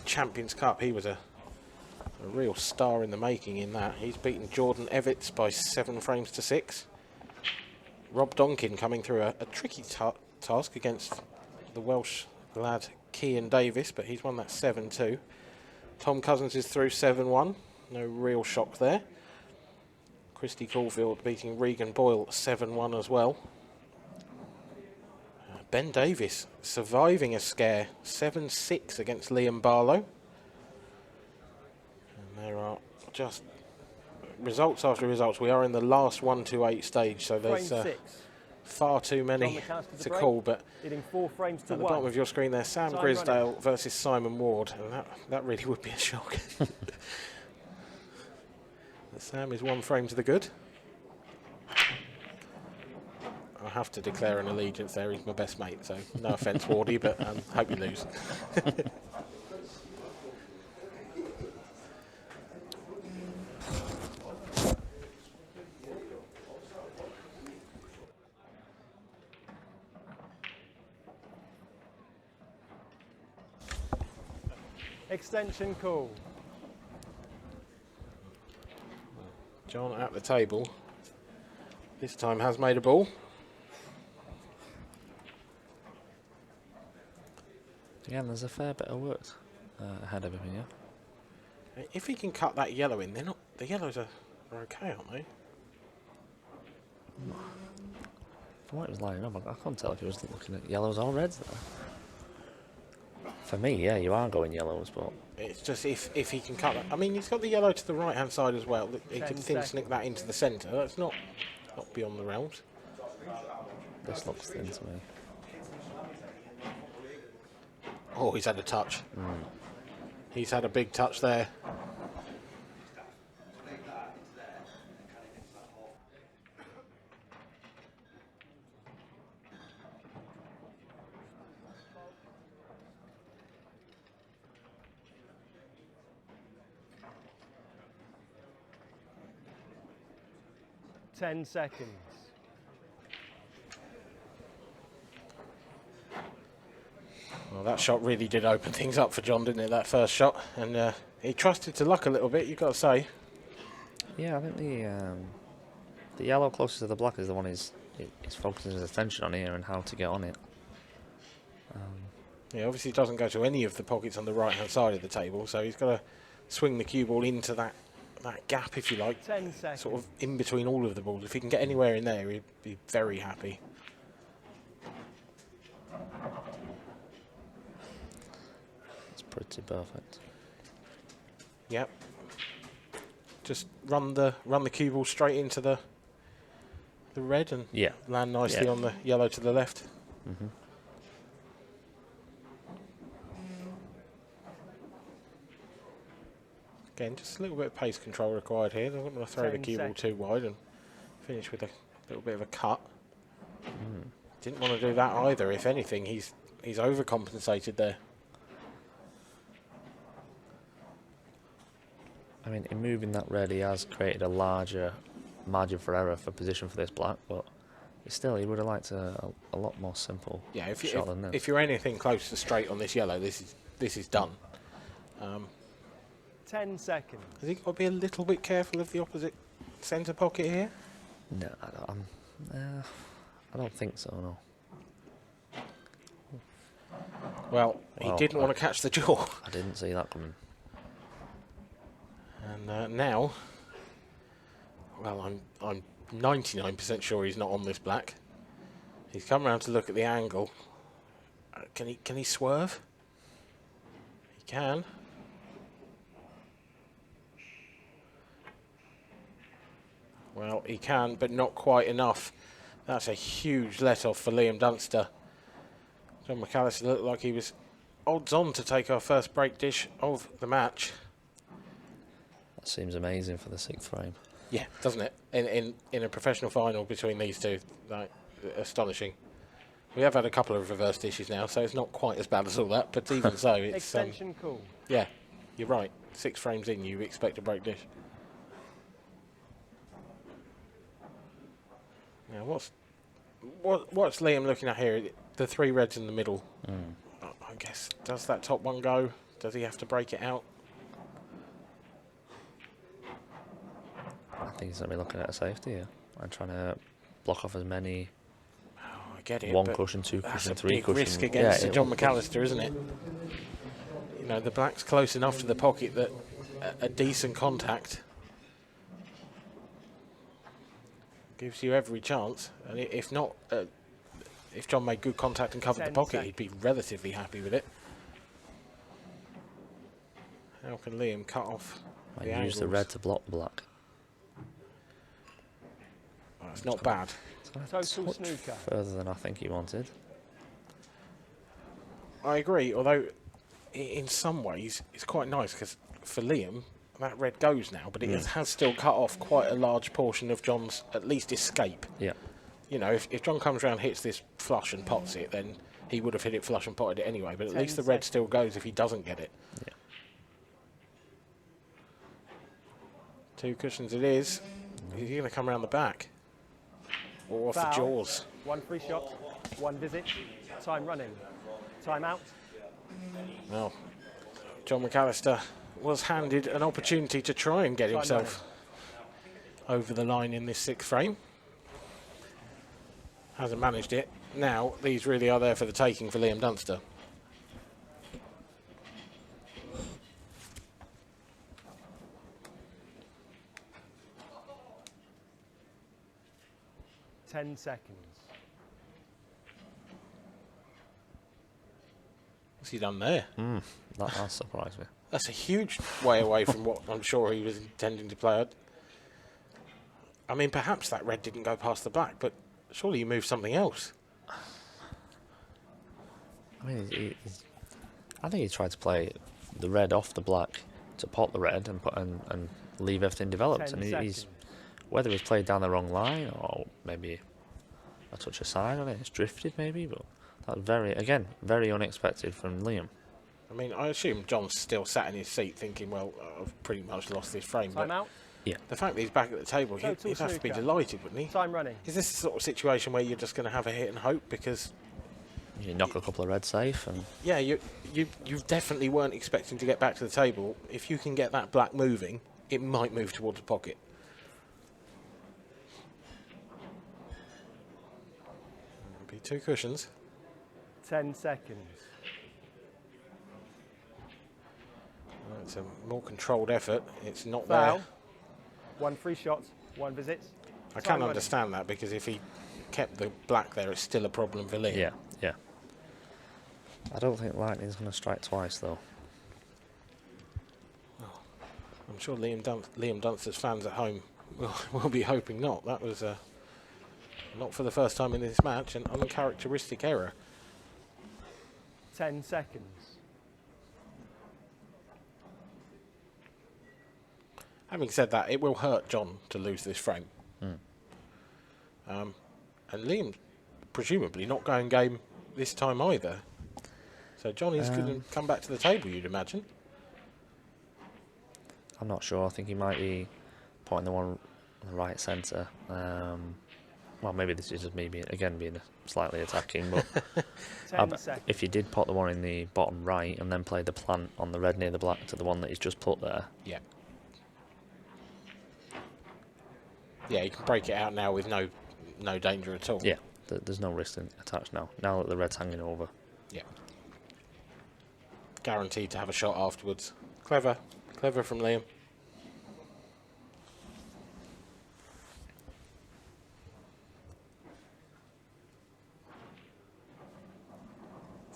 Champions Cup, he was a real star in the making in that. He's beaten Jordan Evitts by 7 frames to 6. Rob Donkin coming through a tricky task against the Welsh lad Cian Davis, but he's won that 7-2. Tom Cousins is through 7-1. No real shock there. Christy Caulfield beating Regan Boyle 7-1 as well. Ben Davis surviving a scare 7-6 against Liam Barlow. There are just results after results. We are in the last 1-8 stage, so there's far too many to call. But hitting 4 frames to at the 1. bottom of your screen there, Sam Time Grisdale running. versus Simon Ward, and that really would be a shock. But Sam is 1 frame to the good. I have to declare an allegiance there. He's my best mate, so no offence, Wardy, but hope you lose. Extension call. John at the table. This time has made a ball. Again, there's a fair bit of work ahead of him here. If he can cut that yellow in, the yellows are okay, aren't they? From what he was lining up, I can't tell if he was looking at yellows or reds there. For me, yeah, you are going yellows, but It's just if he can cut that. I mean, he's got the yellow to the right-hand side as well. He 10 could thin snick that into the centre. That's not beyond the realms. this looks thin to me. Oh, he's had a touch. He's had a big touch there. Ten seconds. Well, that shot really did open things up for John, didn't it, that first shot? And he trusted to luck a little bit, you've got to say. Yeah, I think the yellow closest to the black is the one he's focusing his attention on here and how to get on it. Yeah, obviously doesn't go to any of the pockets on the right-hand side of the table, so he's got to swing the cue ball into that gap, if you like, 10 seconds. sort of in between all of the balls. If he can get anywhere in there, he'd be very happy. It's pretty perfect. Yep. Just run the cue ball straight into the red and Yeah. land nicely Yeah. on the yellow to the left. Mm-hmm. Again, just a little bit of pace control required here. Doesn't want to throw the 10 cue ball too wide and finish with a little bit of a cut. Didn't want to do that either. If anything, he's overcompensated there. I mean, in moving that red, he has created a larger margin for error for position for this black, but still, he would have liked a lot more simple Yeah, shot than this. if you're anything close to straight on this yellow, this is done. 10 seconds. Has he got to be a little bit careful of the opposite centre pocket here? No, I don't think so, no. Well, he Well, didn't want to catch the jaw. I didn't see that coming. And now, well, I'm 99% sure he's not on this black. He's come round to look at the angle. Can he swerve? He can. Well, he can, but not quite enough. That's a huge let-off for Liam Dunster. John McAllister looked like he was odds-on to take our first break dish of the match. That seems amazing for the 6th frame. Yeah, doesn't it? In a professional final between these two, like, astonishing. We have had a couple of reverse dishes now, so it's not quite as bad as all that, but even so, it's... Extension call. Yeah, you're right. 6 frames in, you expect a break dish. Now, what's Liam looking at here? The 3 reds in the middle. I guess, does that top one go? Does he have to break it out? I think he's going to be looking at a safety here and trying to block off as many. Oh, I get it. 1 but cushion, 2 that's cushion, a 3 big cushion. risk against John it- McAllister, isn't it? You know, the black's close enough to the pocket that a decent contact gives you every chance. And if not, if John made good contact and covered the 10 pocket, he'd be relatively happy with it. How can Liam cut off Might the use the angles? red to block the black. Oh, it's not bad. Total Touch snooker. further than I think he wanted. I agree, although in some ways it's quite nice because for Liam, that red goes now, but it has still cut off quite a large portion of John's at least escape. Yeah. You know, if John comes round, hits this flush and pots it, then he would have hit it flush and potted it anyway, but at 10 least the red seconds. still goes if he doesn't get it. Yeah. 2 cushions it is. He's going to come around the back. Or off the Foul. jaws. 1 free shot, 1 visit, time running. Time out. Well, John McAllister was handed an opportunity to try and get Time himself over the line in this 6th frame. Hasn't managed it. Now, these really are there for the taking for Liam Dunster. Ten seconds. What's he done there? That surprised me. That's a huge way away from what I'm sure he was intending to play. I mean, perhaps that red didn't go past the black, but surely you moved something else. I mean, I think he tried to play the red off the black to pot the red and leave everything developed. 10 And he's seconds. whether he's played down the wrong line or maybe a touch aside on it, it's drifted maybe, but that was very unexpected from Liam. I mean, I assume John's still sat in his seat thinking, well, I've pretty much lost this frame. Time But out. Yeah. the fact that he's back at the table, Total he'd have to be snooker. delighted, wouldn't he? Time running. Is this the sort of situation where you're just going to have a hit and hope? Because, You knock a couple of reds safe and yeah, you definitely weren't expecting to get back to the table. If you can get that black moving, it might move towards the pocket. It'll be 2 cushions. 10 seconds. It's a more controlled effort. It's not Foul. there. 1 free shot, 1 visit. I Time can running. understand that, because if he kept the black there, it's still a problem for Liam. Yeah, yeah. I don't think lightning's going to strike twice, though. I'm sure Liam Dunster's fans at home will be hoping not. That was not for the first time in this match, an uncharacteristic error. 10 seconds. Having said that, it will hurt John to lose this frame. And Liam, presumably, not going game this time either. So John is going to come back to the table, you'd imagine. I'm not sure. I think he might be putting the one on the right centre. Well, maybe this is just me being slightly attacking, but 10 seconds. if he did put the one in the bottom right and then play the plant on the red near the black to the one that he's just put there. Yeah. Yeah, you can break it out now with no danger at all. Yeah, there's no risk attached now. Now that the red's hanging over. Yeah. Guaranteed to have a shot afterwards. Clever from Liam.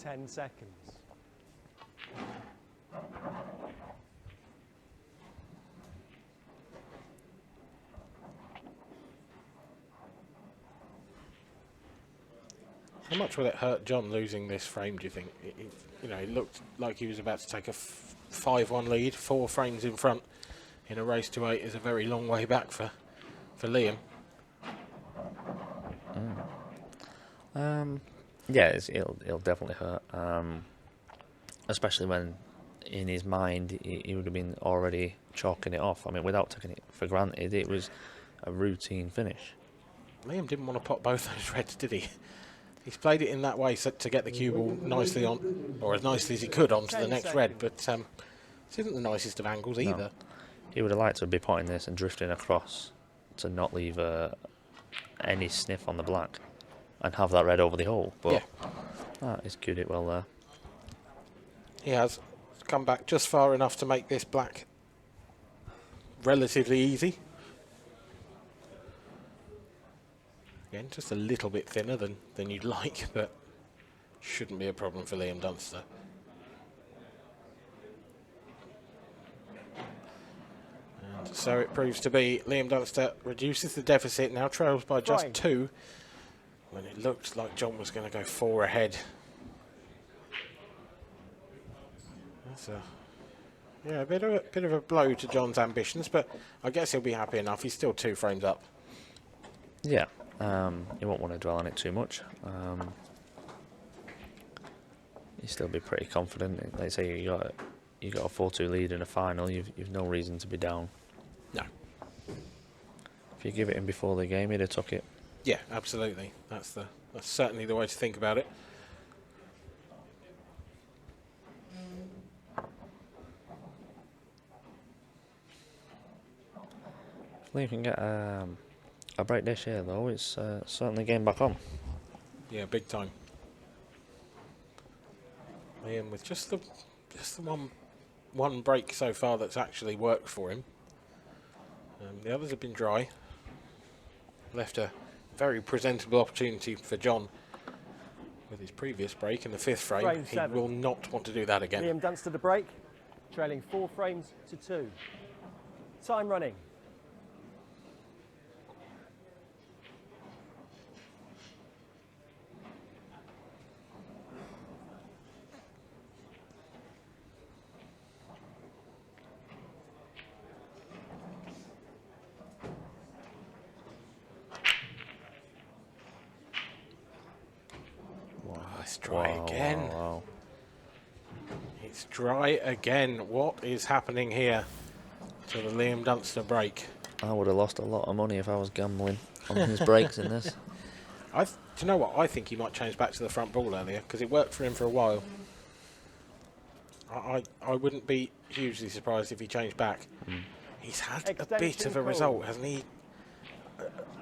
Ten seconds. How much will it hurt John losing this frame, do you think? It looked like he was about to take a 5-1 lead, 4 frames in front in a race to 8 is a very long way back for Liam. Yeah, it'll definitely hurt. Especially when, in his mind, he would have been already chalking it off. I mean, without taking it for granted, it was a routine finish. Liam didn't want to pot both those reds, did he? He's played it in that way to get the cue ball nicely on, or as nicely as he could, onto the next red, but this isn't the nicest of angles either. No. He would have liked to be potting this and drifting across to not leave any sniff on the black and have that red over the hole, but he's cued it well there. He has come back just far enough to make this black relatively easy. Again, just a little bit thinner than you'd like, but shouldn't be a problem for Liam Dunster. And so it proves to be. Liam Dunster reduces the deficit, now trails by just 2, when it looked like John was going to go 4 ahead. That's a bit of a blow to John's ambitions, but I guess he'll be happy enough. He's still 2 frames up. Yeah, you won't want to dwell on it too much. You still be pretty confident. Like say you got a 4-2 lead in a final. You've no reason to be down. No. If you give it in before the game, he'd have took it. Yeah, absolutely. That's certainly the way to think about it. If Liam can get a break this year, though, it's certainly getting back on. Yeah, big time. Liam with just the one break so far that's actually worked for him. The others have been dry. Left a very presentable opportunity for John with his previous break in the 5th frame. He will not want to do that again. Liam Dunster to break, trailing 4 frames to 2. Time running. It's dry again. Wow. It's dry again. What is happening here to the Liam Dunster break? I would have lost a lot of money if I was gambling on his breaks in this. Do you know what? I think he might change back to the front ball earlier because it worked for him for a while. I wouldn't be hugely surprised if he changed back. He's had a bit of a result, hasn't he?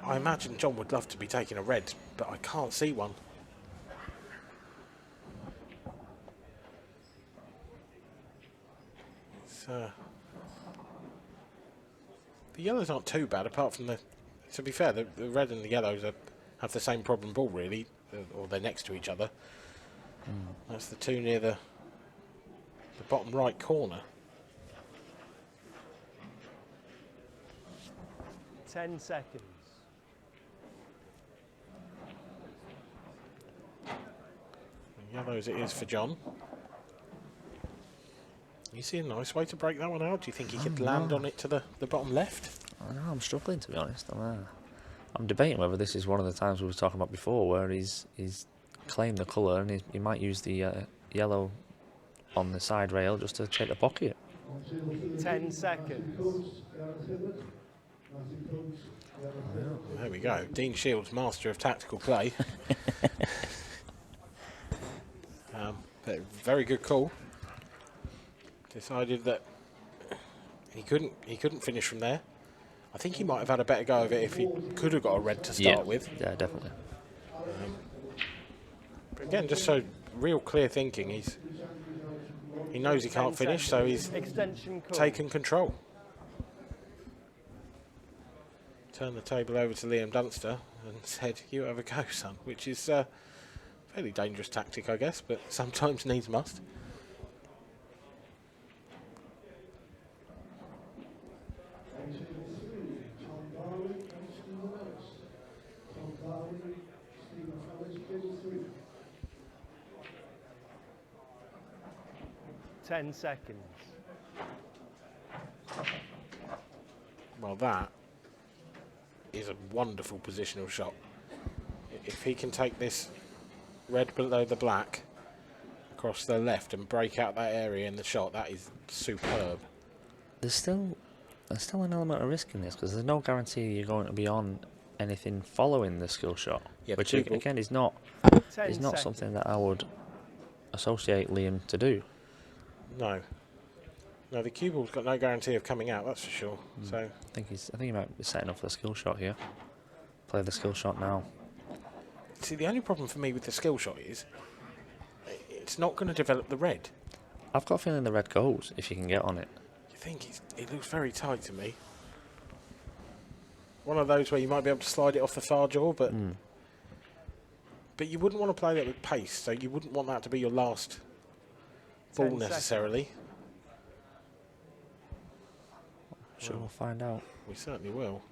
I imagine John would love to be taking a red, but I can't see one. The yellows aren't too bad, apart from the. To be fair, the red and the yellows have the same problem ball, really, or they're next to each other. That's the two near the bottom right corner. 10 seconds. Yellows it is for John. You see a nice way to break that one out? Do you think he could land on it to the bottom left? I know, I'm struggling, to be honest. I'm debating whether this is one of the times we were talking about before where he's claimed the colour and he might use the yellow on the side rail just to take the pocket. 10 seconds. There we go. Dean Shields, master of tactical play. But very good call. Decided that he couldn't finish from there. I think he might have had a better go of it if he could have got a red to start with. Yeah, definitely. But again, just so real clear thinking. He knows he can't finish, so he's taken control. Turned the table over to Liam Dunster and said, "You have a go, son," which is a fairly dangerous tactic, I guess, but sometimes needs must. Ten seconds. Well, that is a wonderful positional shot. If he can take this red below the black across the left and break out that area in the shot, that is superb. There's still an element of risk in this because there's no guarantee you're going to be on anything following the skill shot, Yeah, which again is not something that I would associate Liam to do. No, the cue ball's got no guarantee of coming out, that's for sure. So I think he might be setting up for the skill shot here. Play the skill shot now. see, the only problem for me with the skill shot is it's not going to develop the red. I've got a feeling the red goes if you can get on it. You think it looks very tight to me. One of those where you might be able to slide it off the far jaw, but you wouldn't want to play that with pace, so you wouldn't want that to be your last ball necessarily. Sure, we'll find out. We certainly will.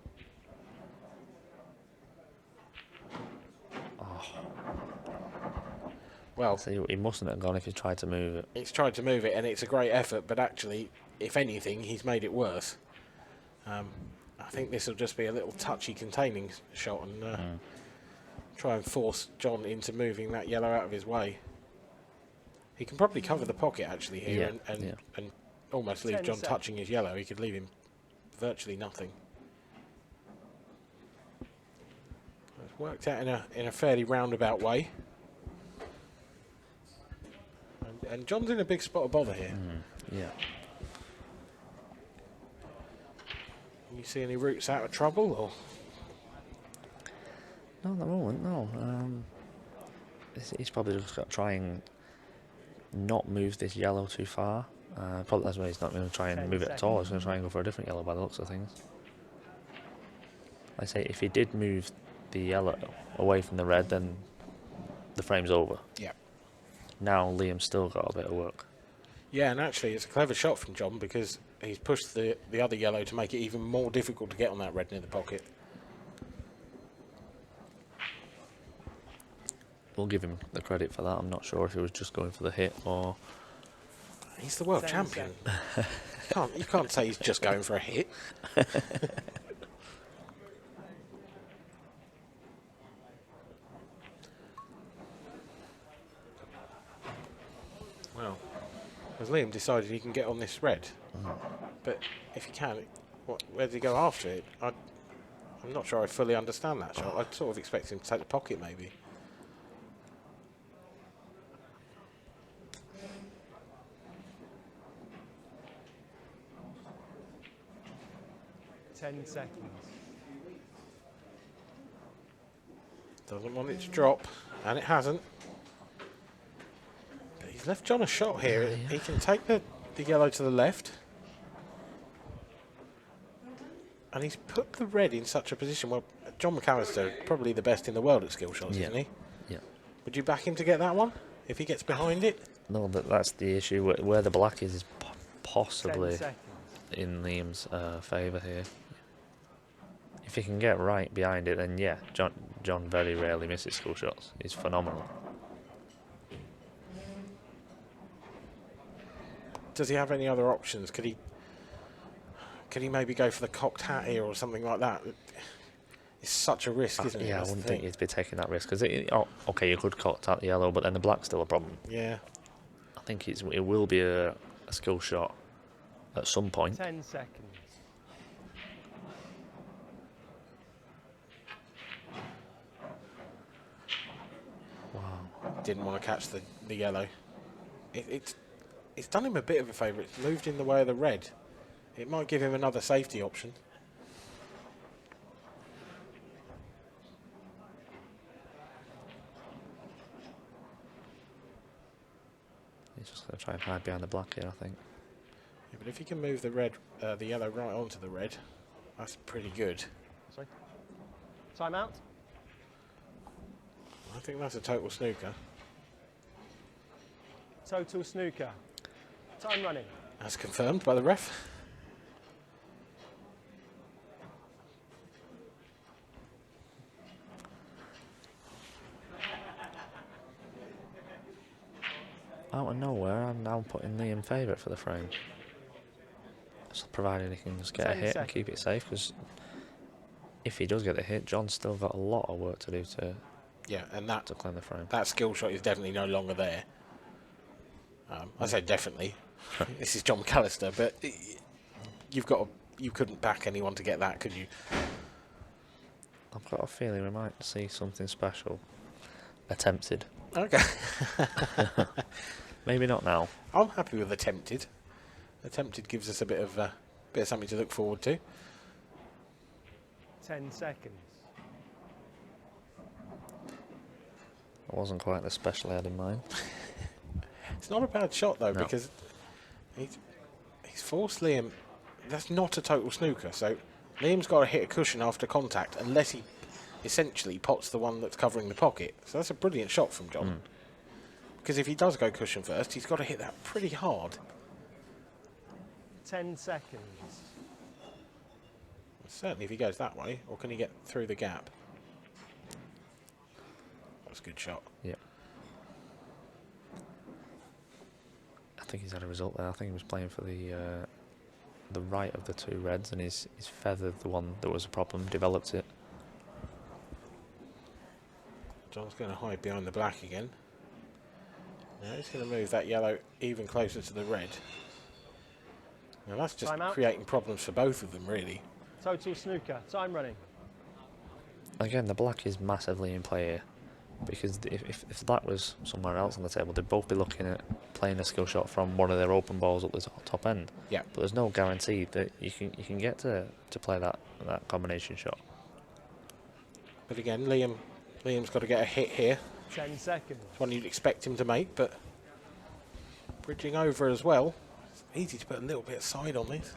Well, So he mustn't have gone if he tried to move it. he's tried to move it, and it's a great effort, but actually, if anything, he's made it worse. I think this will just be a little touchy containing shot and try and force John into moving that yellow out of his way. He can probably cover the pocket actually here and almost leave John touching his yellow. He could leave him virtually nothing. It's worked out in a fairly roundabout way. And John's in a big spot of bother here. Yeah. You see any routes out of trouble, or? No, at the moment, no. He's probably just got to try and not move this yellow too far. Probably that's why he's not going to try and move it at all. He's going to try and go for a different yellow by the looks of things. I say if he did move the yellow away from the red, then the frame's over. Yeah. Now Liam's still got a bit of work. Yeah, and actually it's a clever shot from John because he's pushed the other yellow to make it even more difficult to get on that red near the pocket. We'll give him the credit for that. I'm not sure if he was just going for the hit or... He's the world champion. You can't say he's just going for a hit. Well, as Liam decided he can get on this red, but if he can, where does he go after it? I'm not sure I fully understand that shot. I'd sort of expect him to take the pocket maybe. Ten seconds. Doesn't want it to drop, and it hasn't. But he's left John a shot here. Yeah. He can take the yellow to the left. And he's put the red in such a position. Well, John McAllister, probably the best in the world at skill shots, Yeah. isn't he? Yeah. Would you back him to get that one if he gets behind it? No, that's the issue. Where the black is 10 possibly seconds. in Liam's favour here. If he can get right behind it, then yeah, John very rarely misses school shots. He's phenomenal. Does he have any other options? Could he maybe go for the cocked hat here or something like that? It's such a risk, isn't it? Yeah, I That's the wouldn't thing. think he'd be taking that risk because okay, you could cut out the yellow, but then the black's still a problem. Yeah. I think it will be a skill shot at some point. 10 seconds. Wow. Didn't want to catch the yellow. It's done him a bit of a favour. It's moved in the way of the red. It might give him another safety option. He's just going to try and hide behind the black here, I think. Yeah, but if he can move the yellow right onto the red, that's pretty good. Sorry. Time out. I think that's a total snooker. Total snooker. Time running. That's confirmed by the ref. Out of nowhere, I'm now putting Liam favourite for the frame. Just provided he can just get a 10 hit and keep it safe, because if he does get the hit, John's still got a lot of work to do to Yeah, and that claim the frame. that skill shot is definitely no longer there. I say definitely. This is John McAllister, but you couldn't back anyone to get that, could you? I've got a feeling we might see something special attempted. Okay. Maybe not now. I'm happy with attempted. Attempted gives us a bit of something to look forward to. 10 seconds. It wasn't quite the special I had in mind. It's not a bad shot though, No. because he's forced Liam. That's not a total snooker. So Liam's got to hit a cushion after contact, unless he essentially pots the one that's covering the pocket. So that's a brilliant shot from John. Because if he does go cushion first, he's got to hit that pretty hard. 10 seconds. Certainly if he goes that way, or can he get through the gap? That's a good shot. Yeah. I think he's had a result there. I think he was playing for the right of the two reds, and he's feathered the one that was a problem, developed it. John's going to hide behind the black again. Now he's going to move that yellow even closer to the red. Now that's just Time out. creating problems for both of them, really. Total snooker. Time running. Again, the black is massively in play here, because if that was somewhere else on the table, they'd both be looking at playing a skill shot from one of their open balls up the top end. Yeah. But there's no guarantee that you can get to play that combination shot. But again, Liam's got to get a hit here. 10 seconds. It's one you'd expect him to make, but bridging over as well. It's easy to put a little bit of side on this.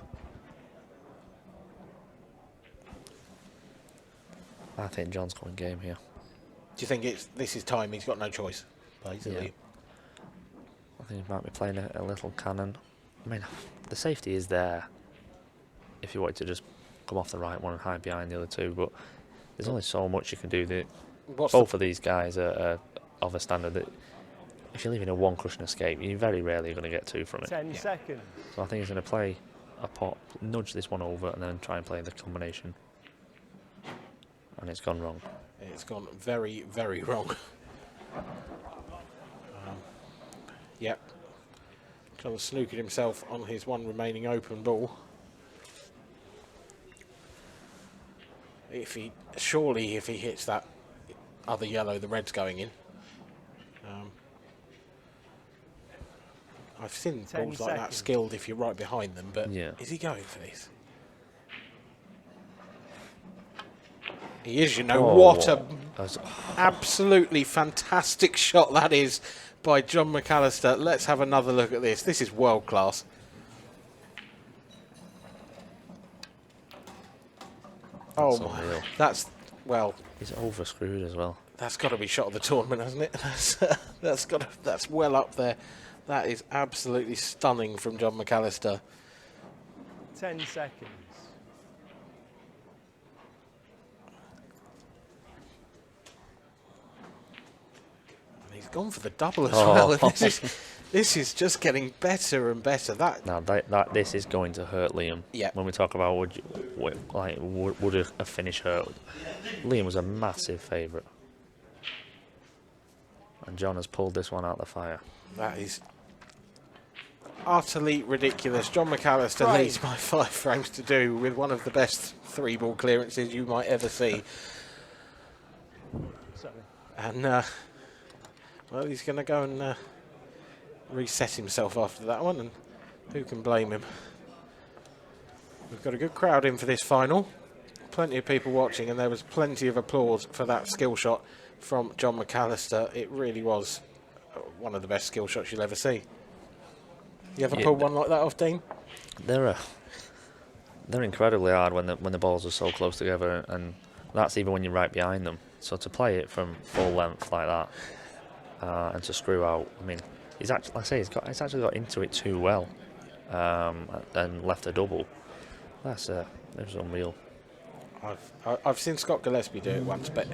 I think John's going game here. Do you think this is time? He's got no choice, basically. I think he might be playing a little cannon. I mean, the safety is there if you wanted to just come off the right one and hide behind the other two, but there's only so much you can do. That both of these guys are of a standard that if you're leaving a one cushion escape, you very rarely are going to get two from it. 10 seconds. So I think he's going to play a pot, nudge this one over, and then try and play the combination. And it's gone wrong. It's gone very, very wrong. Yep. John snookered himself on his one remaining open ball. If he hits that other yellow, the red's going in. I've seen 10 balls like that seconds. skilled if you're right behind them, but Yeah. is he going for this? He is, you know. What a absolutely fantastic shot that is by John McAllister. Let's have another look at this. This is world class. Oh That's my, unreal. well, He's overscrewed as well. that's got to be shot of the tournament, hasn't it? That's well up there. That is absolutely stunning from John McAllister. 10 seconds. And he's gone for the double as Oh. well. And this is just getting better and better. Now this is going to hurt Liam. Yeah. When we talk about would a finish hurt? Liam was a massive favourite, and John has pulled this one out of the fire. That is utterly ridiculous. John McAllister Right. leads by 5 frames to 2 with one of the best 3-ball clearances you might ever see. Sorry. And, well, he's going to go and reset himself after that one, and who can blame him? We've got a good crowd in for this final. Plenty of people watching, and there was plenty of applause for that skill shot from John McAllister. It really was one of the best skill shots you'll ever see. You ever pulled one like that off, Dean? They're incredibly hard when the balls are so close together, and that's even when you're right behind them. So to play it from full length like that, and to screw out, I mean, he's actually, like I say, he's actually got into it too well, and left a double. It was unreal. I've seen Scott Gillespie do it once, but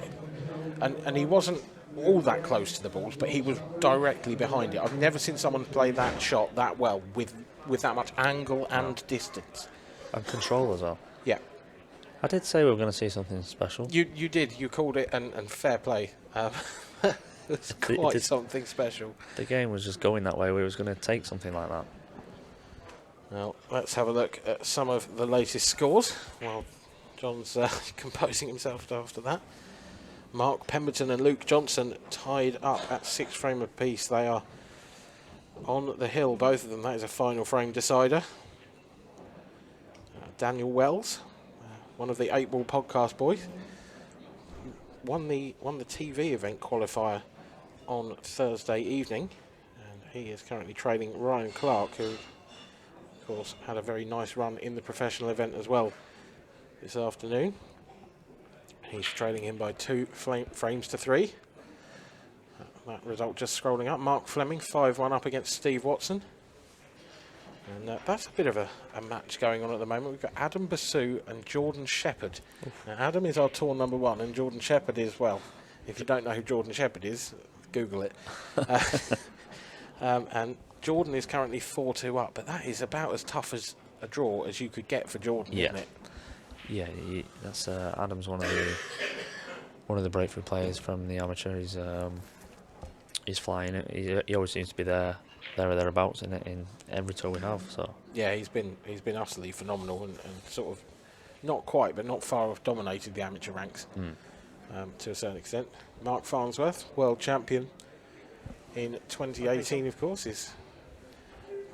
and he wasn't all that close to the balls, but he was directly behind it. I've never seen someone play that shot that well with that much angle and distance. And control as well. Yeah. I did say we were going to see something special. You did. You called it, and fair play. It's quite something special. The game was just going that way. We was going to take something like that. Well, let's have a look at some of the latest scores. Well, John's composing himself after that. Mark Pemberton and Luke Johnson tied up at 6 frame apiece. They are on the hill, both of them. That is a final frame decider. Daniel Wells, one of the 8-ball podcast boys, won the TV event qualifier on Thursday evening, and he is currently trailing Ryan Clark, who, of course, had a very nice run in the professional event as well this afternoon. He's trailing him by 2 frames to 3. That result just scrolling up. Mark Fleming 5-1 up against Steve Watson. And that's a bit of a match going on at the moment. We've got Adam Basu and Jordan Shepherd. Now, Adam is our tour number 1, and Jordan Shepherd is, well, if you don't know who Jordan Shepherd is, Google it. And Jordan is currently 4-2 up, but that is about as tough as a draw as you could get for Jordan, isn't it? Yeah, that's Adam's one of the breakthrough players from the amateur. He's flying it. He always seems to be there or thereabouts in every tour we have. So yeah, he's been utterly phenomenal and sort of not quite, but not far off dominated the amateur ranks to a certain extent. Mark Farnsworth, world champion in 2018, of course, is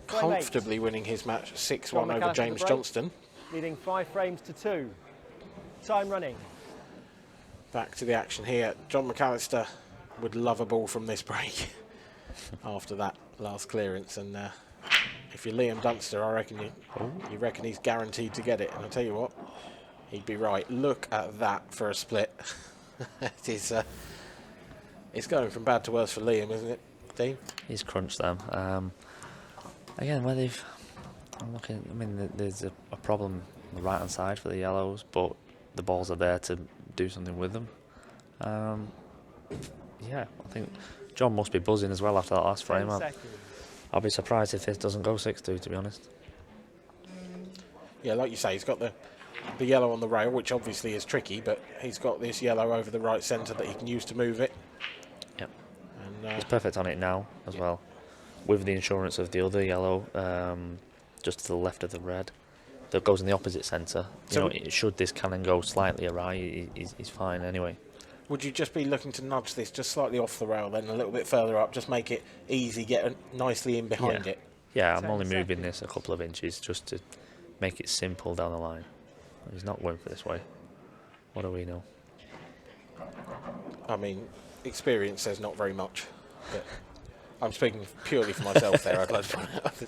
comfortably winning his match 6-1 over James Johnston. Leading 5 frames to 2. Time running. Back to the action here. John McAllister would love a ball from this break after that last clearance, and if you're Liam Dunster, I reckon you reckon he's guaranteed to get it. And I tell you what, he'd be right. Look at that for a split. It is. It's going from bad to worse for Liam, isn't it, Dean? he's crunched them. Again, where they've, I'm looking. I mean, there's a problem on the right hand side for the yellows, but the balls are there to do something with them. Yeah, I think John must be buzzing as well after that last frame. I'll be surprised if this doesn't go 6-2, to be honest. Yeah, like you say, he's got the yellow on the rail, which obviously is tricky, but he's got this yellow over the right centre that he can use to move it. Yep. And he's perfect on it now as well, with the insurance of the other yellow just to the left of the red that goes in the opposite centre. So Should this cannon go slightly awry, he's fine anyway. would you just be looking to nudge this just slightly off the rail, then a little bit further up, just make it easy, get nicely in behind it? Yeah, I'm only moving this a couple of inches just to make it simple down the line. He's not going for this way. What do we know? I mean, experience says not very much, but I'm speaking purely for myself there. I'd like to point out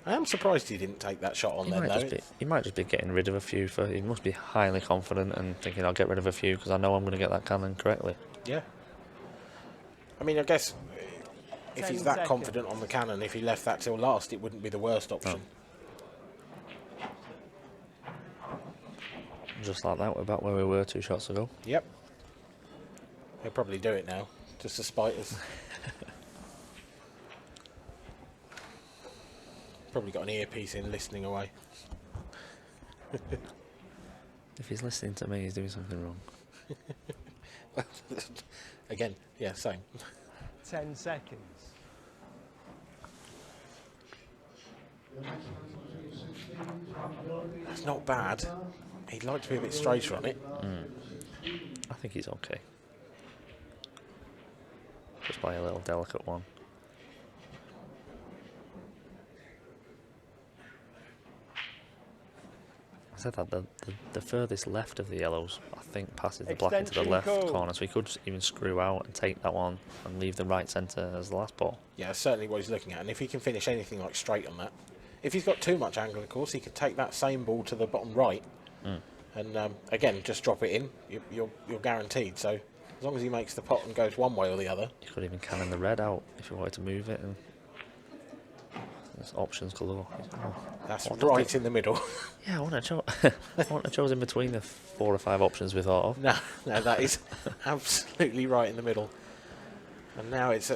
I am surprised he didn't take that shot on then, though. He might just be getting rid of a few. He must be highly confident and thinking, I'll get rid of a few because I know I'm going to get that cannon correctly. Yeah. I mean, I guess if 10 he's that seconds. confident on the cannon, if he left that till last, it wouldn't be the worst option. Just like that, we're back where we were 2 shots ago. Yep. He'll probably do it now, just to spite us. Probably got an earpiece in, listening away. If he's listening to me, he's doing something wrong. Again, yeah, same. 10 seconds. That's not bad. He'd like to be a bit straighter on it. I think he's okay. Just by a little delicate one. I said that the furthest left of the yellows, I think, passes the black into the Extension left call. corner, so he could just even screw out and take that one and leave the right centre as the last ball. Yeah, that's certainly what he's looking at. And if he can finish anything like straight on that, if he's got too much angle, of course, he could take that same ball to the bottom right, and again just drop it in. You're guaranteed. So as long as he makes the pot and goes one way or the other. You could even cannon the red out if you wanted to move it, and there's options galore. That's What did right they- in the middle. Yeah, I wouldn't have chosen between the 4 or 5 options we thought of. No, that is absolutely right in the middle. And now he's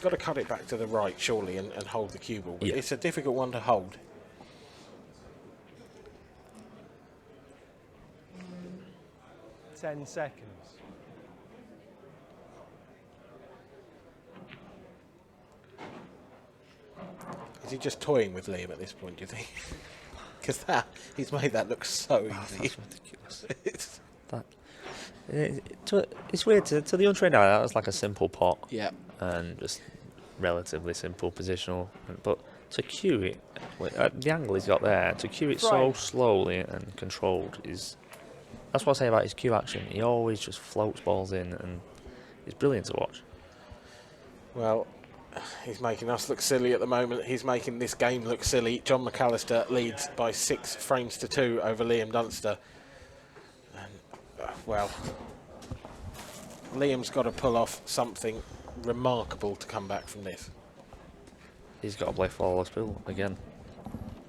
got to cut it back to the right, surely, and hold the cue ball. But Yeah. it's a difficult one to hold. Ten seconds. Is he just toying with Liam at this point, do you think? Because he's made that look so easy. That's ridiculous. It's weird to the untrained eye. That was like a simple pot Yeah. and just relatively simple positional. But to cue it, at the angle he's got there, to cue it so Right. slowly and controlled that's what I say about his cue action. He always just floats balls in, and it's brilliant to watch. Well, he's making us look silly at the moment. He's making this game look silly. John McAllister leads by 6 frames to 2 over Liam Dunster. And, well, Liam's got to pull off something remarkable to come back from this. He's got to play flawless pool again.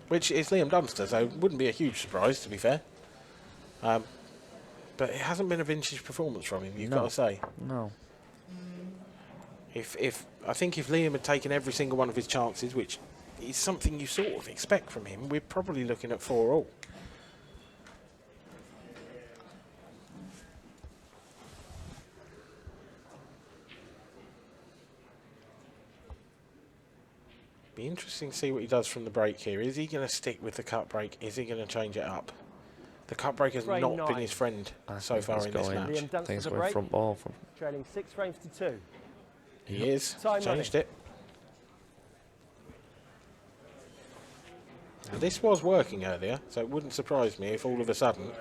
Which is Liam Dunster, so it wouldn't be a huge surprise, to be fair. But it hasn't been a vintage performance from him, you've got to say. No. I think if Liam had taken every single one of his chances, which is something you sort of expect from him, we're probably looking at 4-all. Be interesting to see what he does from the break here. Is he going to stick with the cut break? Is he going to change it up? The cut break has Frame not been 9. his friend I so think far it's in this going- match. Liam I think Dunster's it's a going break. front ball from. Trailing 6 frames to 2. He is. Time Changed running. it. Now, this was working earlier, so it wouldn't surprise me if all of a sudden...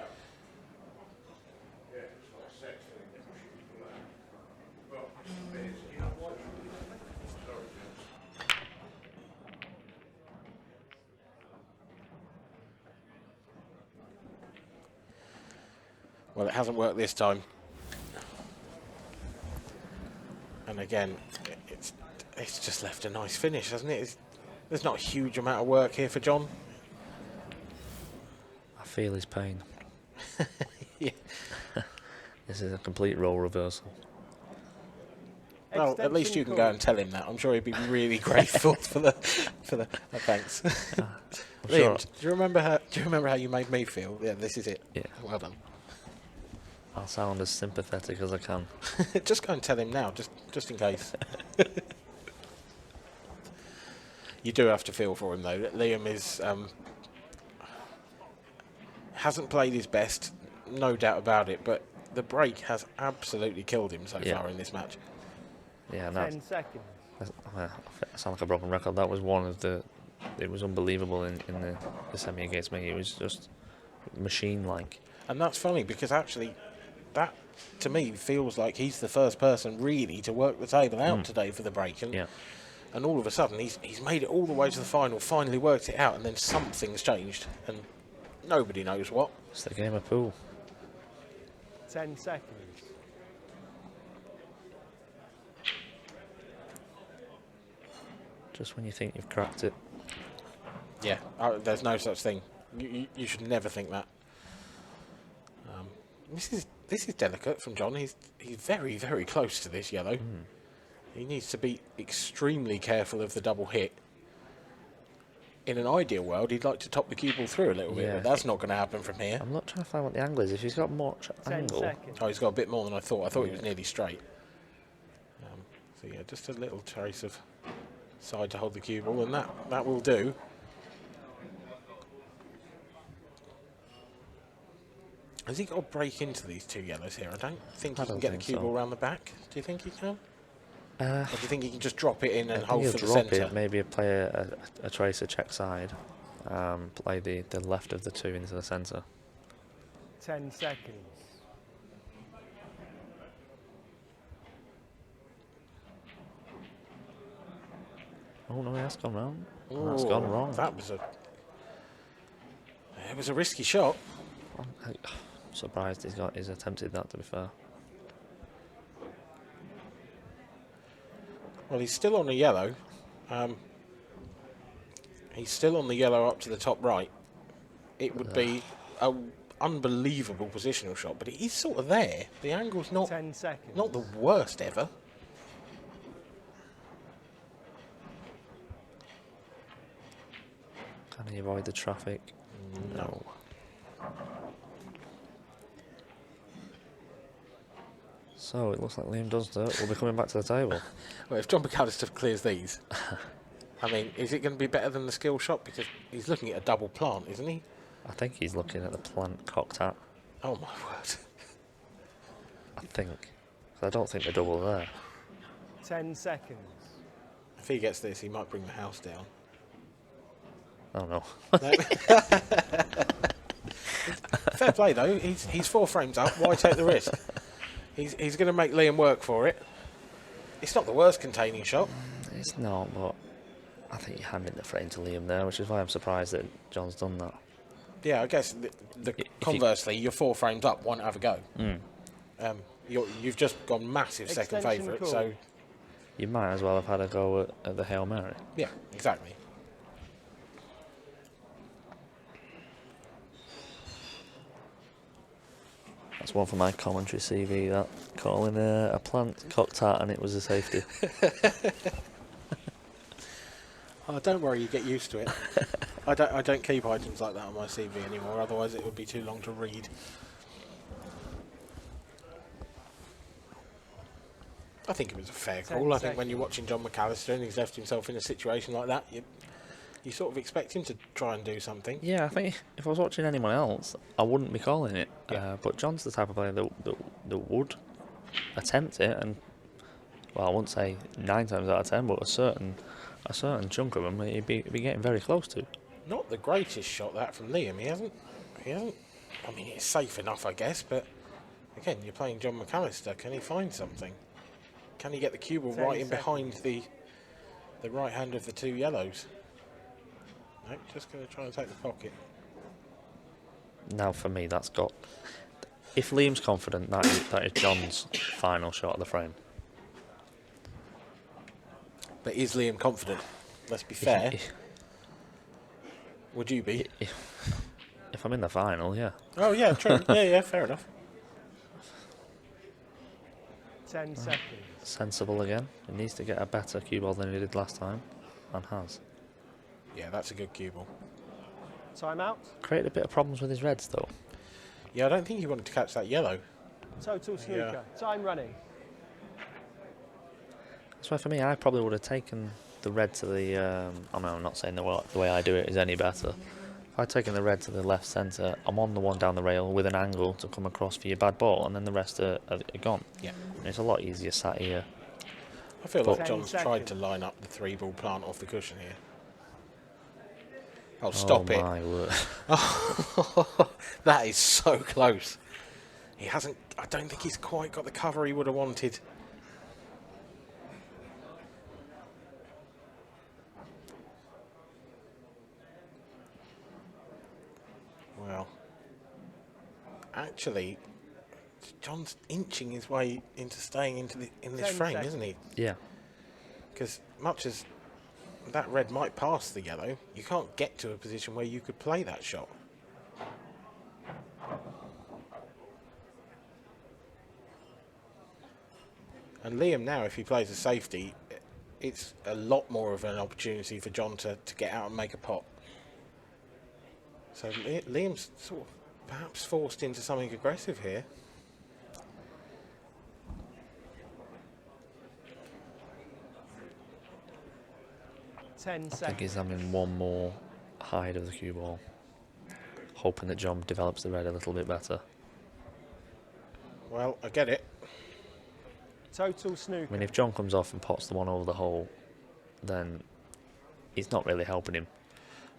Well, it hasn't worked this time. And again, it's just left a nice finish, hasn't it? There's not a huge amount of work here for John. I feel his pain. Yeah. This is a complete role reversal. Well, at least you can go and tell him that. I'm sure he'd be really grateful for the thanks. Liam, sure. do you remember how you made me feel? Yeah, this is it. Yeah. Well done. I'll sound as sympathetic as I can. Just go and tell him now, just in case. You do have to feel for him though. Liam is hasn't played his best, no doubt about it, but the break has absolutely killed him so Yeah. far in this match. Yeah, 10 seconds. I sound like a broken record. That was one of the. It was unbelievable in the semi against me. It was just machine-like. And that's funny because actually that to me feels like he's the first person really to work the table out today for the break. And Yeah. and all of a sudden he's made it all the way to the final, finally worked it out, and then something's changed, and nobody knows what. It's the game of pool. 10 seconds. Just when you think you've cracked it. Yeah, there's no such thing. You should never think that. This is delicate from John. He's very, very close to this yellow. He needs to be extremely careful of the double hit. In an ideal world, he'd like to top the cue ball through a little bit, but that's not going to happen from here. I'm not trying to find what the angle is. If he's got much 10 angle, seconds. Oh, he's got a bit more than I thought. I thought he was nearly straight. So yeah, just a little trace of side to hold the cue ball, and that will do. Has he got to break into these two yellows here? I don't think he can get the cue ball around the back. Do you think he can? Or do you think he can just drop it in and hold for the centre? Maybe play a tracer check side, play the left of the two into the centre. 10 seconds. Oh no, that's gone wrong. That's gone wrong. It was a risky shot. I'm surprised he's attempted that, to be fair. Well, he's still on the yellow. He's still on the yellow up to the top right. It would be an unbelievable positional shot, but it is sort of there. The angle's not 10 seconds. not the worst ever. Can he avoid the traffic? No. So it looks like Liam Dunster will be coming back to the table. Well, if John McAllister clears these, I mean, is it going to be better than the skill shot? Because he's looking at a double plant, isn't he? I think he's looking at the plant cocked hat. Oh my word! I think. 'Cause I don't think the double there. 10 seconds. If he gets this, he might bring the house down. Oh no. Fair play though. He's 4 frames up. Why take the risk? He's going to make Liam work for it. It's not the worst containing shot. It's not, but I think you're handing the frame to Liam there, which is why I'm surprised that John's done that. Yeah, I guess conversely, you're 4 frames up, won't have a go. You've just gone massive second Extension favourite, call. so You might as well have had a go at the Hail Mary. yeah, exactly. That's one for my commentary CV, that. Calling a plant cocked hat and it was a safety. Oh, don't worry, you get used to it. I don't keep items like that on my CV anymore, otherwise it would be too long to read. I think it was a fair call. I think when you're watching John McAllister and he's left himself in a situation like that, you sort of expect him to try and do something. Yeah, I think if I was watching anyone else, I wouldn't be calling it. Yeah. But John's the type of player that would attempt it, and well, I wouldn't say 9 times out of 10, but a certain chunk of them he'd be getting very close to. Not the greatest shot that from Liam. He hasn't. I mean, it's safe enough, I guess, but again, you're playing John McAllister. Can he find something? Can he get the cue ball right in behind the right hand of the 2 yellows? No, just going to try and take the pocket. Now, for me, that's got. If Liam's confident, that is John's final shot of the frame. But is Liam confident? Let's be fair. Would you be? If I'm in the final, yeah. Oh yeah, true. yeah, fair enough. 10 seconds. Sensible again. He needs to get a better cue ball than he did last time, and has. Yeah, that's a good cue ball. Time out. Created a bit of problems with his reds, though. Yeah, I don't think he wanted to catch that yellow. Total snooker. Time running. That's why for me, I probably would have taken the red to the. I mean, I'm not saying the way I do it is any better. If I'd taken the red to the left centre, I'm on the one down the rail with an angle to come across for your bad ball, and then the rest are gone. Yeah. And it's a lot easier sat here. I feel like 10 John's tried seconds. to line up the 3-ball plant off the cushion here. Oh, stop it. My word. That is so close. He hasn't. I don't think he's quite got the cover he would have wanted. actually, John's inching his way into staying in this 10 frame, seconds. isn't he? Yeah. Because much as that red might pass the yellow, you can't get to a position where you could play that shot. And Liam now, if he plays a safety, it's a lot more of an opportunity for John to get out and make a pot. So Liam's sort of perhaps forced into something aggressive here. Ten I think seconds. he's having one more hide of the cue ball, hoping that John develops the red a little bit better. Well, I get it. Total I snooker. mean, if John comes off and pots the one over the hole, then it's not really helping him.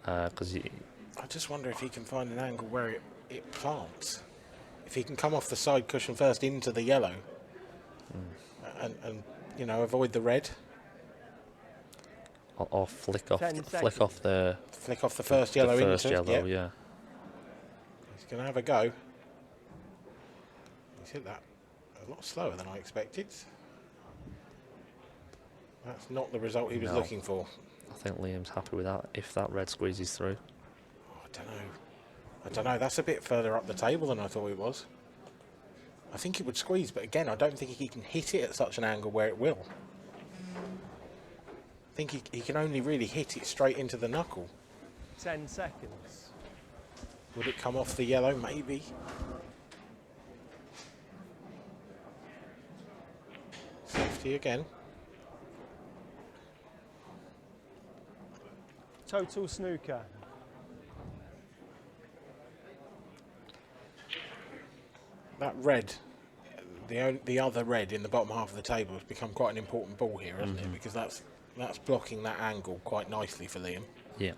Because I just wonder if he can find an angle where it plants. If he can come off the side cushion first into the yellow and you know, avoid the red. or flick off 10 flick off the Flick off the first yellow the first into yellow, yeah. yeah. He's going to have a go. He's hit that a lot slower than I expected. That's not the result he was No. looking for. I think Liam's happy with that, if that red squeezes through. Oh, I don't know. That's a bit further up the table than I thought it was. I think it would squeeze, but again, I don't think he can hit it at such an angle where it will. I think he can only really hit it straight into the knuckle. 10 seconds. Would it come off the yellow? Maybe. Safety again. Total snooker. That red, the other red in the bottom half of the table has become quite an important ball here, hasn't it? Because that's blocking that angle quite nicely for Liam. Yeah.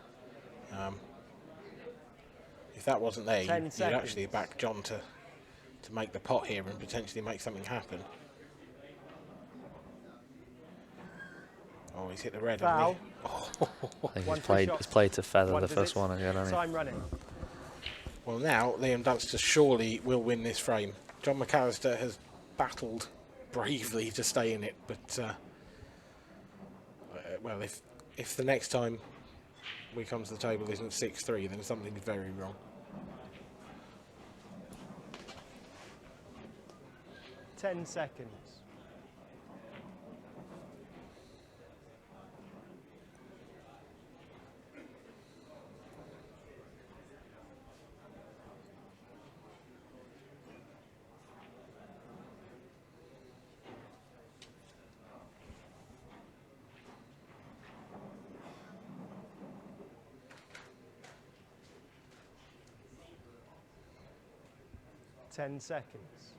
If that wasn't there, 10 you'd seconds. actually back John to make the pot here and potentially make something happen. Oh, he's hit the red. Foul. hasn't he? I think One he's free played shot. he's played to feather One the first visit. one again, hasn't he? Time running. Well, now Liam Dunster surely will win this frame. John McAllister has battled bravely to stay in it, but well, if the next time we come to the table isn't 6-3, then something's very wrong. Ten seconds. Ten seconds.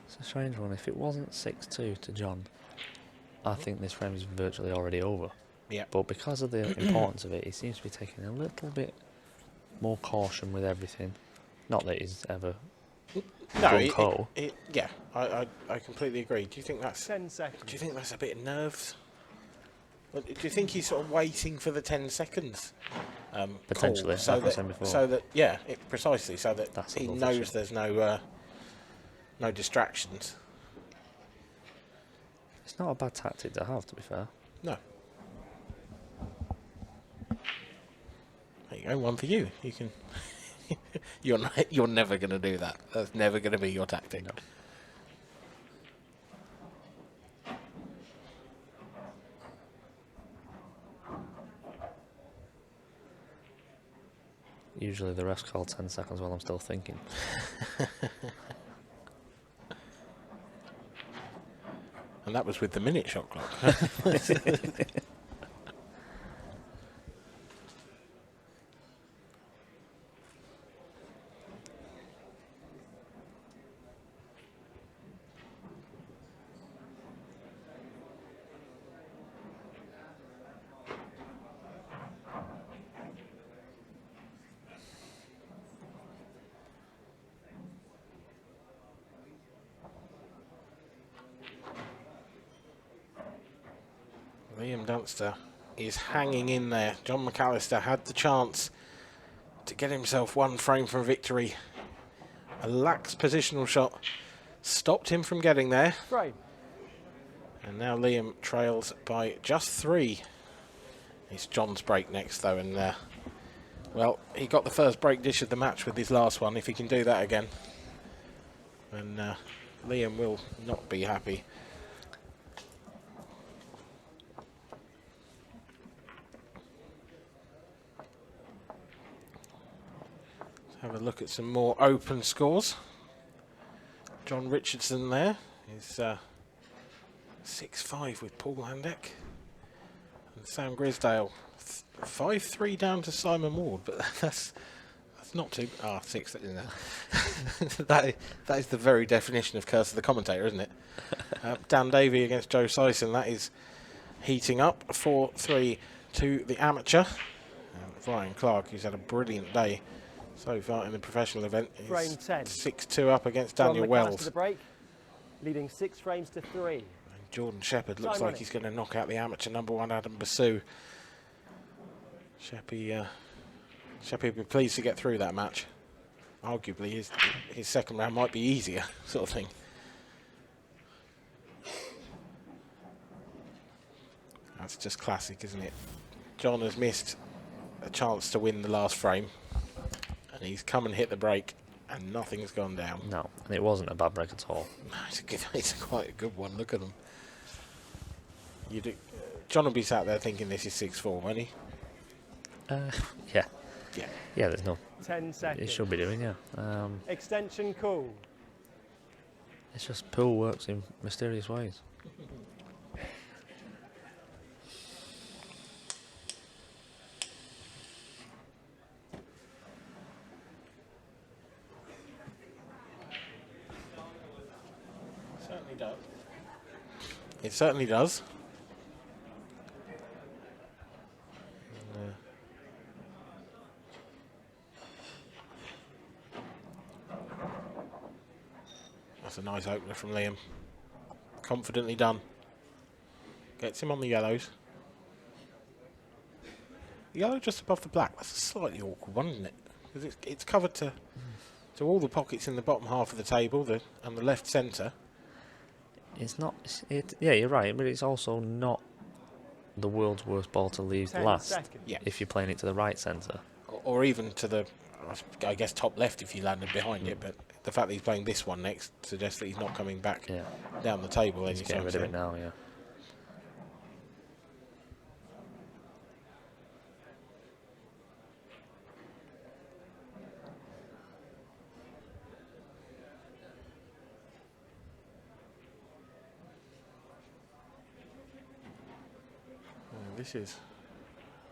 It's a strange one. If it wasn't 6-2 to John, I think this frame is virtually already over. Yeah. But because of the importance of it, he seems to be taking a little bit more caution with everything. Not that he's ever No, gung-ho. yeah, I completely agree. Do you think that's 10 seconds. Do you think that's a bit of nerves? Well, do you think he's sort of waiting for the 10 seconds? Potentially, call, like I said before. So that yeah, precisely, so that That's a he lovely knows shot. there's no distractions. It's not a bad tactic to have, to be fair. No. There you go, one for you. You can. You're never going to do that. That's never going to be your tactic. No. Usually the refs call 10 seconds while I'm still thinking. And that was with the minute shot clock. Liam Dunster is hanging in there. John McAllister had the chance to get himself one frame from victory. A lax positional shot stopped him from getting there. Frame. And now Liam trails by just 3. It's John's break next, though, and well, he got the first break dish of the match with his last one. If he can do that again, then Liam will not be happy. Let's have a look at some more open scores. John Richardson there is 6-5 with Paul Landeck. And Sam Grisdale 5-3 down to Simon Ward, but that's not too... 6, isn't it? that is the very definition of curse of the commentator, isn't it? Dan Davey against Joe Sison, that is heating up. 4-3 to the amateur. And Ryan Clark, who's had a brilliant day so far in the professional event, is Frame 10. 6-2 up against Daniel John McAllister Wells. to the break, leading 6 frames to 3. And Jordan Shepherd looks Time like he's going to knock out the amateur #1 Adam Basu. Sheppy will be pleased to get through that match. Arguably, his second round might be easier, sort of thing. That's just classic, isn't it? John has missed a chance to win the last frame, and he's come and hit the break, and nothing's gone down. No, and it wasn't a bad break at all. It's quite a good one. Look at them. John will be sat there thinking this is 6-4, won't he? Yeah. Yeah. Yeah, there's no... 10 seconds. It should be doing, yeah. Extension call. It's just pool works in mysterious ways. Certainly does. It certainly does. That's a nice opener from Liam. Confidently done. Gets him on the yellows. Yellow just above the black. That's a slightly awkward one, isn't it? Because it's covered to all the pockets in the bottom half of the table and the left centre. It's not... yeah, you're right, but it's also not the world's worst ball to leave 10 last seconds. Yeah. if you're playing it to the right centre. Or even to the, I guess, top left if you landed behind it. But the fact that he's playing this one next suggests that he's not coming back down the table He's getting anytime rid of soon. it now, yeah.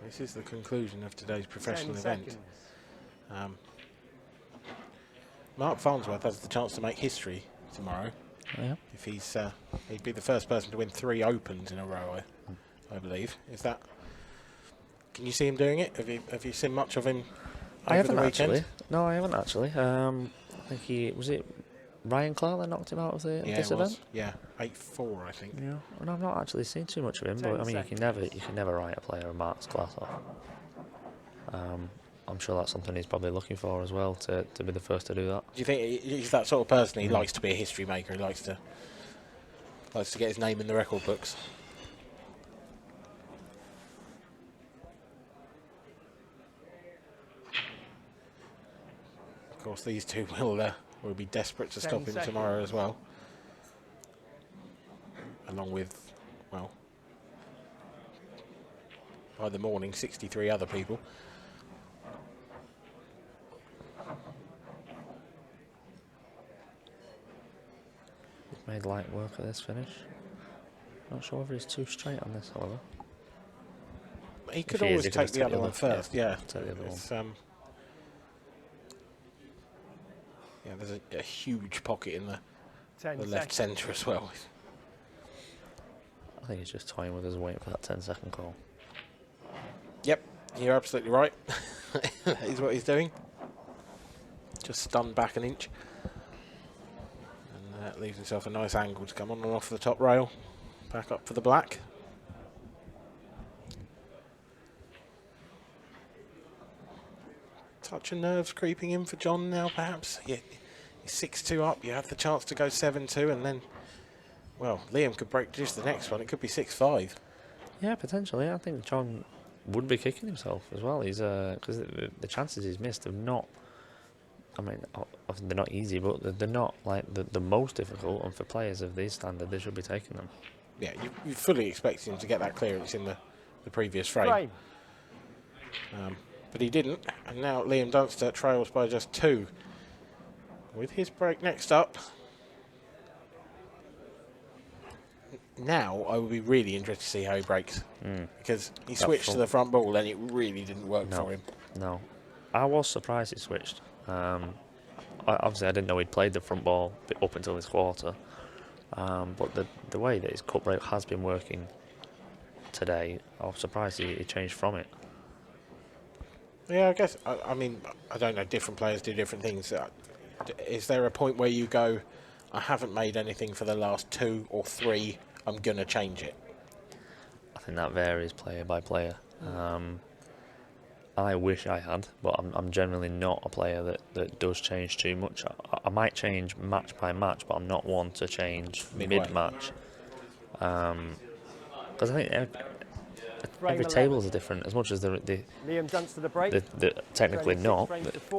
This is the conclusion of today's professional 10 event. seconds. Mark Farnsworth has the chance to make history tomorrow. Yeah. If he'd be the first person to win 3 Opens in a row, I believe. Is that? Can you see him doing it? Have you seen much of him I over haven't the weekend? actually. No, I haven't actually. I think was it Ryan Clark that knocked him out of this it was. event? Yeah, 8-4, I think. Yeah, and I've not actually seen too much of him, 10 but I mean, seconds. you can never write a player of Mark's class off. I'm sure that's something he's probably looking for as well, to be the first to do that. Do you think he's that sort of person? He likes to be a history maker. He likes to get his name in the record books. Of course, these two will be desperate to 10 stop him seconds. tomorrow as well. Along with, well, by the morning, 63 other people. He's made light work of this finish. Not sure whether he's too straight on this, however. He could he is, always he could take just the take other the one other- first, yeah. take the other one. It's, yeah, there's a huge pocket in the 10 left seconds. centre as well. I think he's just toying with us, waiting for that 10-second call. Yep, you're absolutely right. That is what he's doing. Just stunned back an inch. And leaves himself a nice angle to come on and off the top rail. Back up for the black. touch of nerves creeping in for John now, perhaps? Yeah, you're 6-2 up, you have the chance to go 7-2, and then, well, Liam could break just the next one. It could be 6-5. Yeah, potentially. I think John would be kicking himself as well. He's because the chances he's missed have not. I mean, obviously they're not easy, but they're not like the most difficult. And for players of these standard, they should be taking them. Yeah, you fully expected him to get that clearance in the previous frame. But he didn't, and now Liam Dunster trails by just 2. With his break next up. Now I would be really interested to see how he breaks, because he switched to the front ball and it really didn't work for him. No, I was surprised he switched. Obviously, I didn't know he'd played the front ball up until this quarter, but the way that his cut break has been working today, I was surprised he changed from it. Yeah, I guess. I mean, I don't know. Different players do different things. Is there a point where you go, I haven't made anything for the last 2 or 3, I'm going to change it? I think that varies player by player. I wish I had, but I'm generally not a player that does change too much. I might change match by match, but I'm not one to change mid-match. Because I think every tables are different, as much as Liam Dunster the break. Technically not.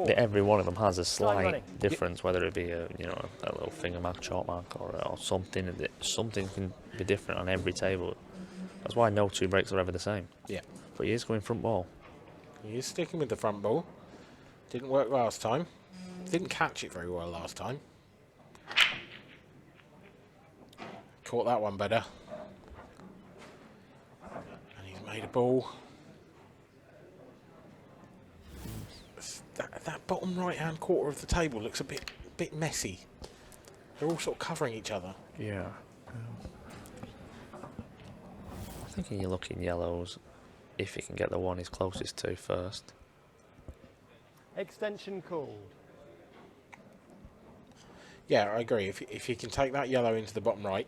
Every one of them has a slight difference, whether it be a little finger mark, chalk mark, or something. Something can be different on every table. That's why no 2 breaks are ever the same. Yeah. But he is going front ball. He is sticking with the front ball. Didn't work last time. Didn't catch it very well last time. Caught that one better. And he's made a ball. That bottom right-hand quarter of the table looks a bit messy. They're all sort of covering each other. Yeah. I'm thinking you're looking yellows if you can get the one he's closest to first. Extension called. Yeah, I agree. If you can take that yellow into the bottom right,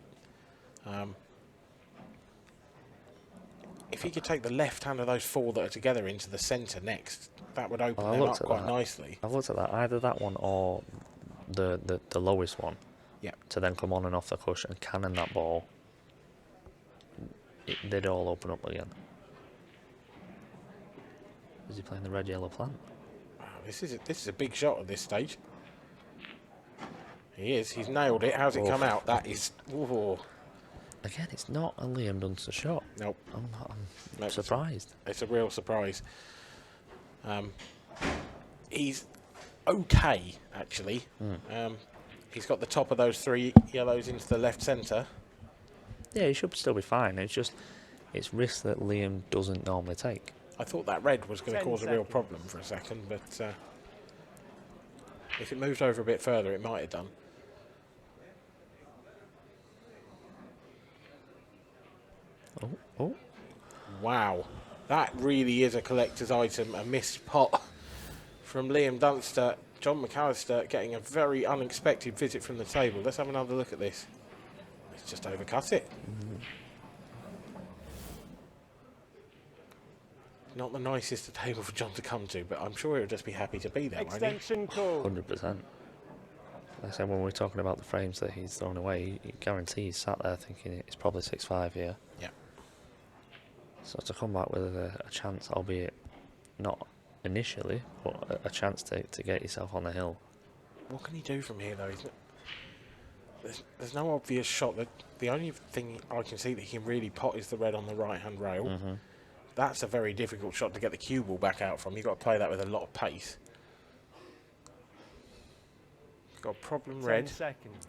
if you could take the left hand of those 4 that are together into the centre next, that would open them up quite nicely. I've looked at that. Either that one or the lowest one. Yeah. To then come on and off the cushion and cannon that ball. They'd all open up again. Is he playing the red-yellow plant? Wow, this is a big shot at this stage. He is. He's nailed it. How's it come out? That is. Whoa. Again, it's not a Liam Dunster shot. Nope. I'm surprised. It's a real surprise. He's okay, actually. He's got the top of those 3 yellows into the left centre. Yeah, he should still be fine. It's risks that Liam doesn't normally take. I thought that red was going to cause a real problem for a second, but if it moved over a bit further, it might have done. Oh. Wow. That really is a collector's item, a missed pot from Liam Dunster. John McAllister getting a very unexpected visit from the table. Let's have another look at this. It's just overcut it. Not the nicest table for John to come to, but I'm sure he'll just be happy to be there, won't he? Extension call. 100%. Like I said, when we're talking about the frames that he's thrown away, you guarantee he's sat there thinking it's probably 6-5 here. Yeah. So to come back with a chance, albeit not initially, but a chance to get yourself on the hill. What can he do from here, though? There's no obvious shot. The only thing I can see that he can really pot is the red on the right-hand rail. That's a very difficult shot to get the cue ball back out from. You've got to play that with a lot of pace. Got a problem 10 red. seconds.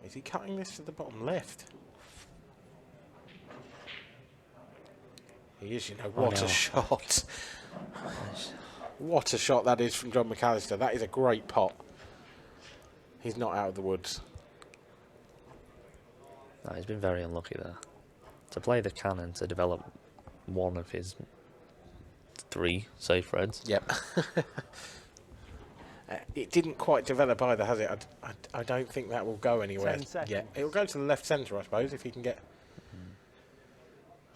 Is he cutting this to the bottom left? He is, what a shot. What a shot that is from John McAllister. That is a great pot. He's not out of the woods. No, he's been very unlucky there. To play the cannon to develop one of his 3 safe reds. Yep. It didn't quite develop either, has it? I don't think that will go anywhere. 10 seconds. Yeah, it'll go to the left centre, I suppose, if he can get...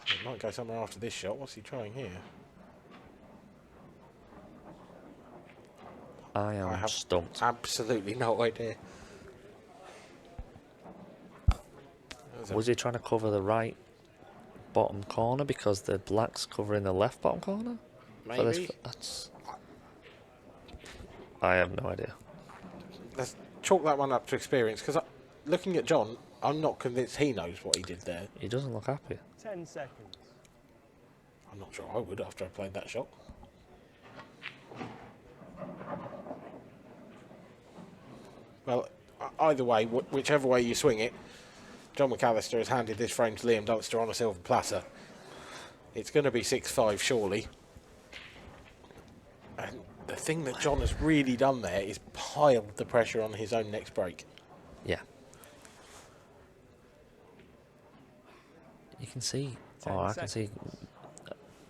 It might go somewhere after this shot. What's he trying here? I am have stumped. absolutely no idea. Was he trying to cover the right bottom corner because the black's covering the left bottom corner? Maybe. I have no idea. Let's chalk that one up to experience, because looking at John, I'm not convinced he knows what he did there. He doesn't look happy. 10 seconds. I'm not sure I would after I played that shot. Well, either way, whichever way you swing it, John McAllister has handed this frame to Liam Dunster on a silver platter. It's going to be 6-5 surely. And the thing that John has really done there is piled the pressure on his own next break. Yeah. You can see, 10 I can see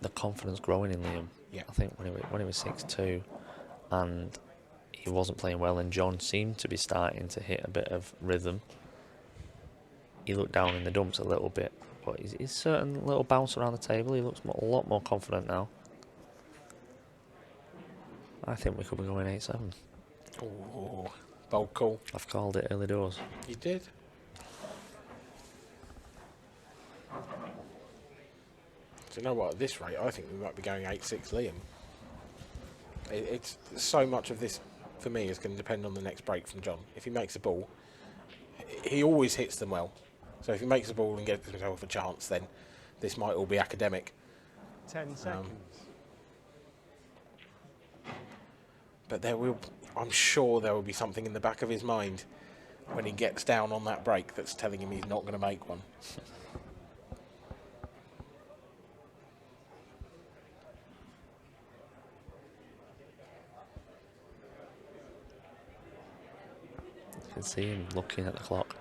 the confidence growing in Liam. Yeah. I think when he was 6'2", and he wasn't playing well, and John seemed to be starting to hit a bit of rhythm. He looked down in the dumps a little bit, but he's certain little bounce around the table. He looks a lot more confident now. I think we could be going 8-7. Oh, bold call. I've called it early doors. You did? Do you know what? At this rate, I think we might be going 8-6 Liam. It's so much of this, for me, is going to depend on the next break from John. If he makes a ball, he always hits them well. So if he makes a ball and gets himself a chance, then this might all be academic. 10 seconds. But I'm sure there will be something in the back of his mind when he gets down on that break that's telling him he's not going to make one. You can see him looking at the clock.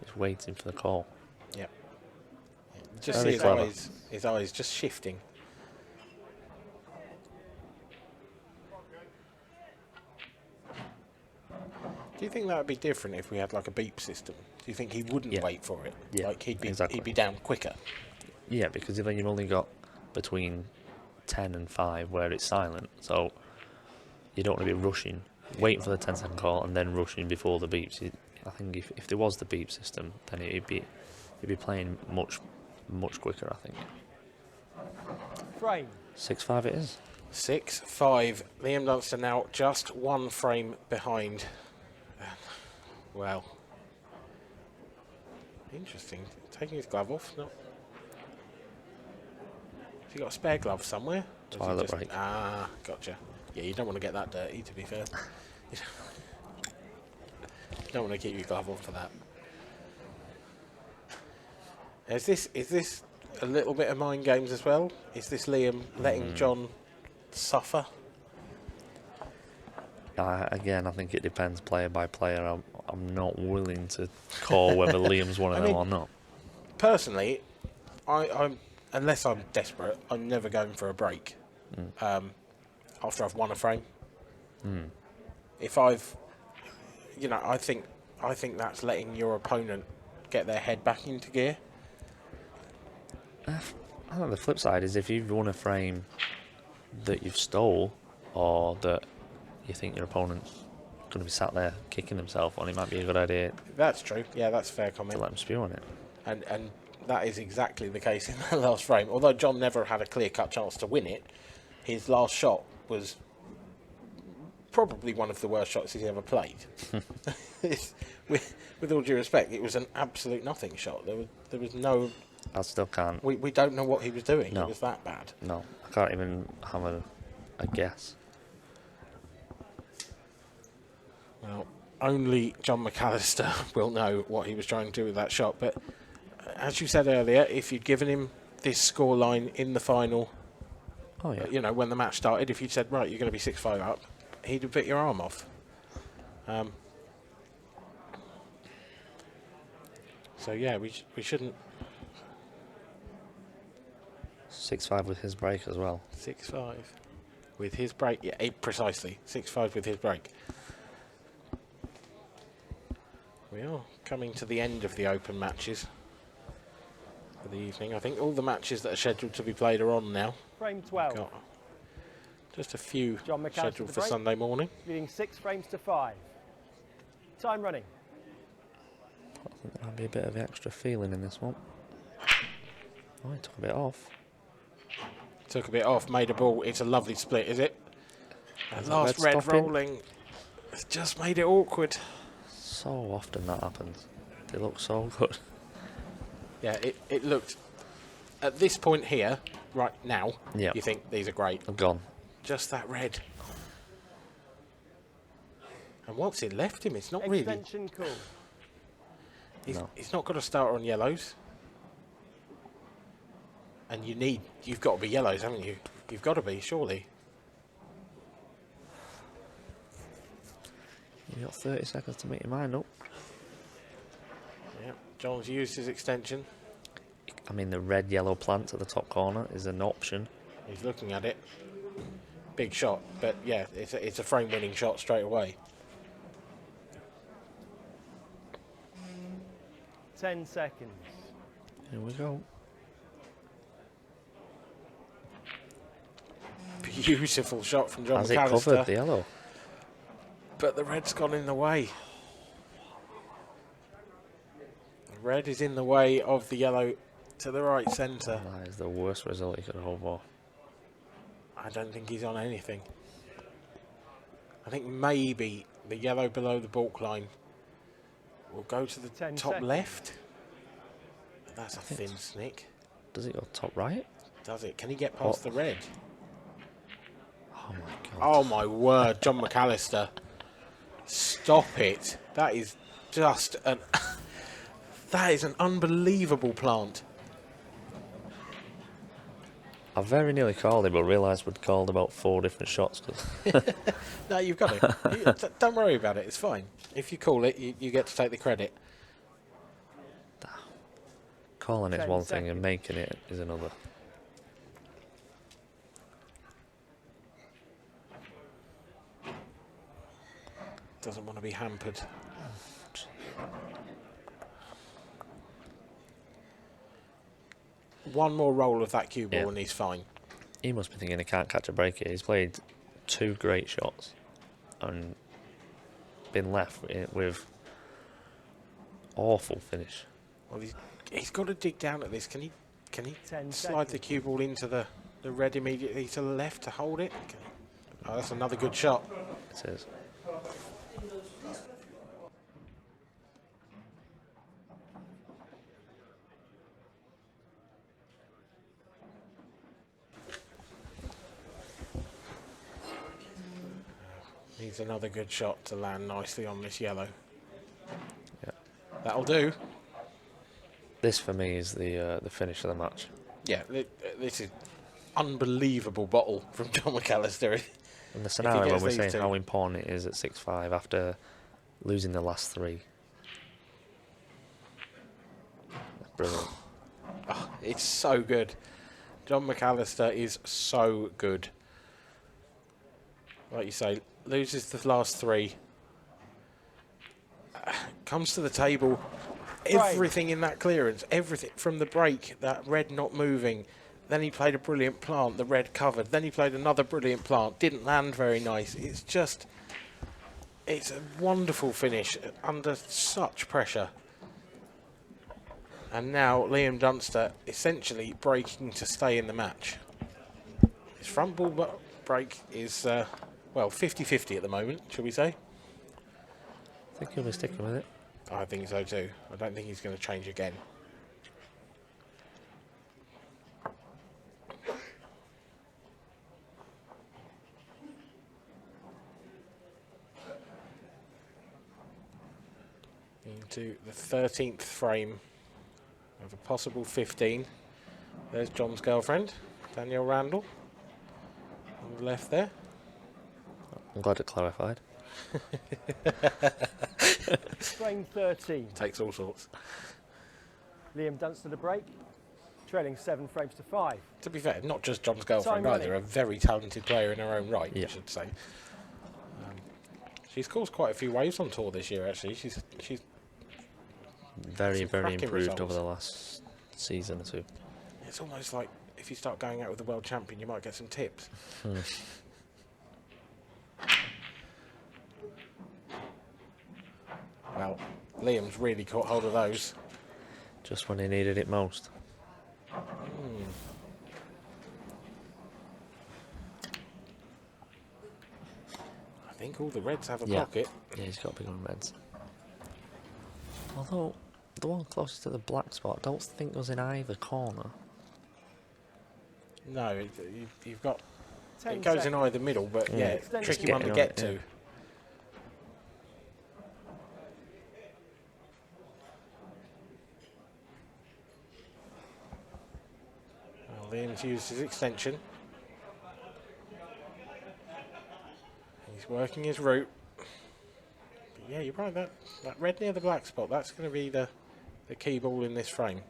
He's waiting for the call. Yeah. Just Very see clever. his eyes just shifting. Do you think that would be different if we had like a beep system? Do you think he wouldn't wait for it? Yeah, Like he'd exactly. be down quicker. Yeah, because then you've only got between 10 and 5 where it's silent, so you don't want to be rushing, waiting for the 10-second call and then rushing before the beeps. I think if there was the beep system, then he'd be playing much quicker, I think. Frame. 6-5 it is. 6-5. Liam Dunster now just one frame behind. Well, interesting. Taking his glove off. No. Has he got a spare glove somewhere? Or is he Toilet break. Ah, gotcha. Yeah, you don't want to get that dirty, to be fair. You don't want to keep your glove on for that. Is this a little bit of mind games as well? Is this Liam letting John suffer? Again, I think it depends player by player. I'm not willing to call whether Liam's one of them or not. Personally, I'm unless I'm desperate, I'm never going for a break after I've won a frame. If I've, I think that's letting your opponent get their head back into gear. I think the flip side is if you've won a frame that you've stole, or that you think your opponent's going to be sat there kicking himself on, it might be a good idea That's true. Yeah, that's a fair to comment. let him spew on it. And that is exactly the case in the last frame. Although John never had a clear-cut chance to win it, his last shot was probably one of the worst shots he's ever played. with all due respect, it was an absolute nothing shot. There was no... I still can't. We don't know what he was doing. No. It was that bad. No, I can't even have a guess. Well, only John McAllister will know what he was trying to do with that shot. But as you said earlier, if you'd given him this scoreline in the final, Oh yeah. when the match started, if you'd said, right, you're going to be 6-5 up, he'd have bit your arm off. So yeah, we shouldn't. 6-5 with his break as well. 6-5 with his break. Yeah, precisely. 6-5 with his break. We are coming to the end of the open matches for the evening. I think all the matches that are scheduled to be played are on now. Frame 12. Got Just a few John McAllister scheduled to for break. Sunday morning. Leading 6 frames to 5. Time running. I think there might be a bit of extra feeling in this one. Oh, he took a bit off. Took a bit off, made a ball. It's a lovely split, is it? That Is that last red red stopping? rolling has just made it awkward. So often that happens. They look so good. Yeah, it looked, at this point here, right now, Yep. you think these are great. I'm gone. Just that red. And what's it left him? It's not really. Extension call. No. He's not got a starter on yellows. And you've got to be yellows, haven't you? You've got to be, surely. You've got 30 seconds to make your mind up. Yeah, John's used his extension. I mean, the red-yellow plant at the top corner is an option. He's looking at it. Big shot, but yeah, it's a frame-winning shot straight away. 10 seconds. Here we go. Beautiful shot from John Has it covered McAllister. the yellow? But the red's gone in the way. The red is in the way of the yellow to the right centre. That is the worst result he could hope for. I don't think he's on anything. I think maybe the yellow below the balk line will go to the 10 top seconds. left. That's a thin snick. Does it go top right? Does it? Can he get past Oh. the red? Oh my god. Oh my word, John McAllister. Stop it. That is just an that is an unbelievable plant. I very nearly called it, but realised we'd called about 4 different shots. No, you've got it. Don't worry about it, it's fine. If you call it, you get to take the credit. Calling it's 10 one thing and seconds. making it is another. Doesn't want to be hampered. One more roll of that cue ball Yeah. and he's fine. He must be thinking he can't catch a break here. He's played 2 great shots and been left with awful finish. Well, he's got to dig down at this. Can he 10 slide the seconds. cue ball into the red immediately to the left to hold it? Oh, that's another good shot. It is. Needs another good shot to land nicely on this yellow. Yeah. That'll do. This for me is the finish of the match. Yeah, this is unbelievable bottle from John McAllister. And the scenario when gets we're these saying two. how important it is at 6-5 after losing the last 3. Brilliant. Oh, it's so good. John McAllister is so good. Like you say, loses the last 3. Comes to the table. Everything in that clearance, everything from the break, that red not moving. Then he played a brilliant plant, the red covered. Then he played another brilliant plant, didn't land very nice. It's a wonderful finish under such pressure. And now Liam Dunster essentially breaking to stay in the match. His front ball break is, well, 50-50 at the moment, shall we say? I think he'll be sticking with it. I think so too. I don't think he's going to change again. Into the 13th frame of a possible 15. There's John's girlfriend, Danielle Randall, on the left there. I'm glad it clarified. Frame 13. Takes all sorts. Liam Dunster to break. Trailing 7 frames to 5. To be fair, not just John's girlfriend Time either, a running. very talented player in her own right, Yeah. I should say. She's caused quite a few waves on tour this year, actually. She's Very, Some very cracking improved results. over the last season or 2. It's almost like if you start going out with the world champion, you might get some tips. Well, Liam's really caught hold of those. Just when he needed it most. I think all the Reds have a Yeah. pocket. Yeah, he's got big on Reds. Although, the one closest to the black spot, I don't think was in either corner. No, you've got... 10 It goes in seconds. either middle, but yeah, it's a tricky one to Getting on get it, to. yeah. Well, Liam's used his extension. He's working his route. But yeah, you're right, that red near the black spot, that's going to be the key ball in this frame.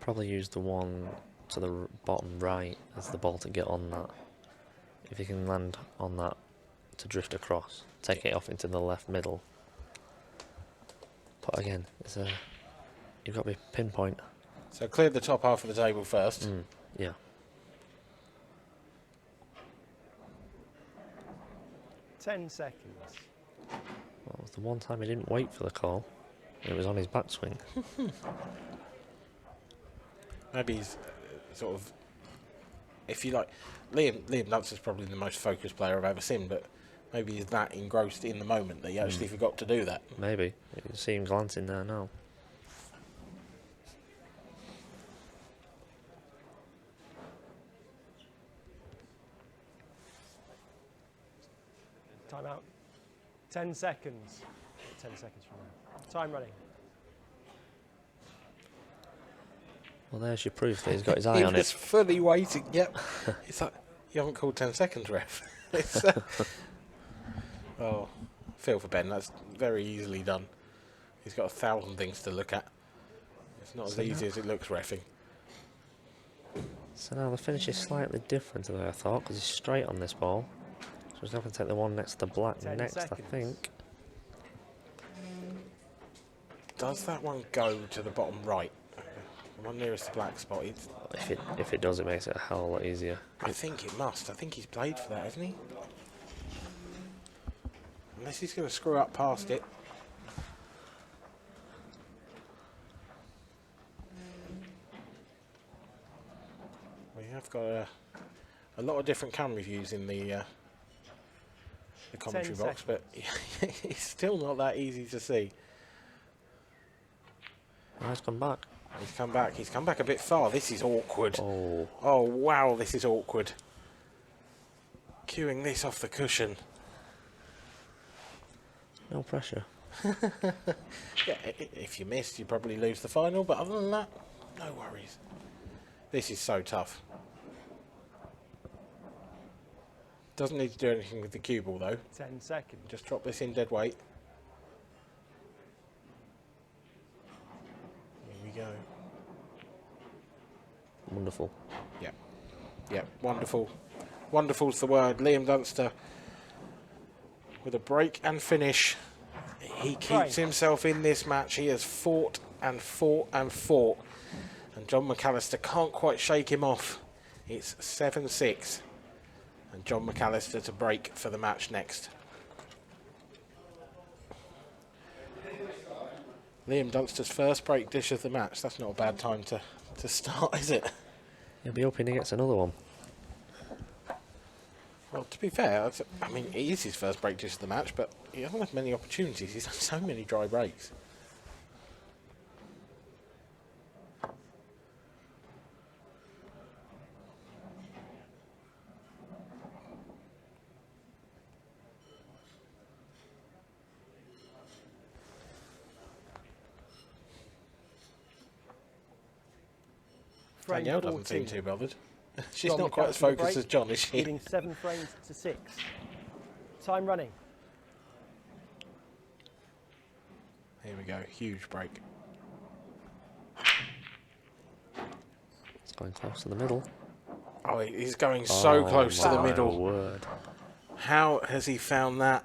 Probably use the one to the bottom right as the ball to get on that. If you can land on that to drift across, take it off into the left middle. But again, you've got to be pinpoint. So clear the top half of the table first. Yeah. 10 seconds. Well, it was the one time he didn't wait for the call. It was on his backswing. Maybe he's sort of, if you like, Liam Dunster's probably the most focused player I've ever seen, but maybe he's that engrossed in the moment that he actually forgot to do that. Maybe. You can see him glancing there now. Time out. 10 seconds. 10 seconds from now. Time running. Well, there's your proof that he's got his eye He on was it. fully waiting. Yep. It's like, you haven't called 10 seconds, ref. It's, oh, feel for Ben. That's very easily done. He's got 1,000 things to look at. It's not as easy as it looks, reffing. So now the finish is slightly different to the way I thought, because he's straight on this ball. So he's going to take the one next to the black 10 next, seconds. I think. Does that one go to the bottom right? The one nearest the black spot. If it does, it makes it a hell of a lot easier. I think it must. I think he's played for that, hasn't he? Unless he's going to screw up past it. We have got a lot of different camera views in the commentary 10 box, but it's still not that easy to see. Oh, he's come back. He's come back. He's come back a bit far. This is awkward. Oh, Oh, wow, this is awkward. Cueing this off the cushion. no pressure. Yeah, if you missed, you probably lose the final, but other than that, no worries. This is so tough. Doesn't need to do anything with the cue ball, though. 10 seconds. Just drop this in dead weight. Here we go. Wonderful. Yeah. Yeah, wonderful. Wonderful's the word. Liam Dunster with a break and finish. He keeps himself in this match. He has fought and fought and fought. And John McAllister can't quite shake him off. It's 7-6. And John McAllister to break for the match next. Liam Dunster's first break dish of the match. That's not a bad time to start, is it? He'll be hoping he gets another one. Well, to be fair, I mean, it is his first break dish of the match, but he hasn't had many opportunities. He's had so many dry breaks. Frame Danielle doesn't 14. seem too bothered. She's John not quite as McAllister to the focused break, as John, is she? leading 7 frames to 6. Time running. Here we go, huge break. It's going close to the middle. Oh, he's going so close to the my middle. Word. How has he found that?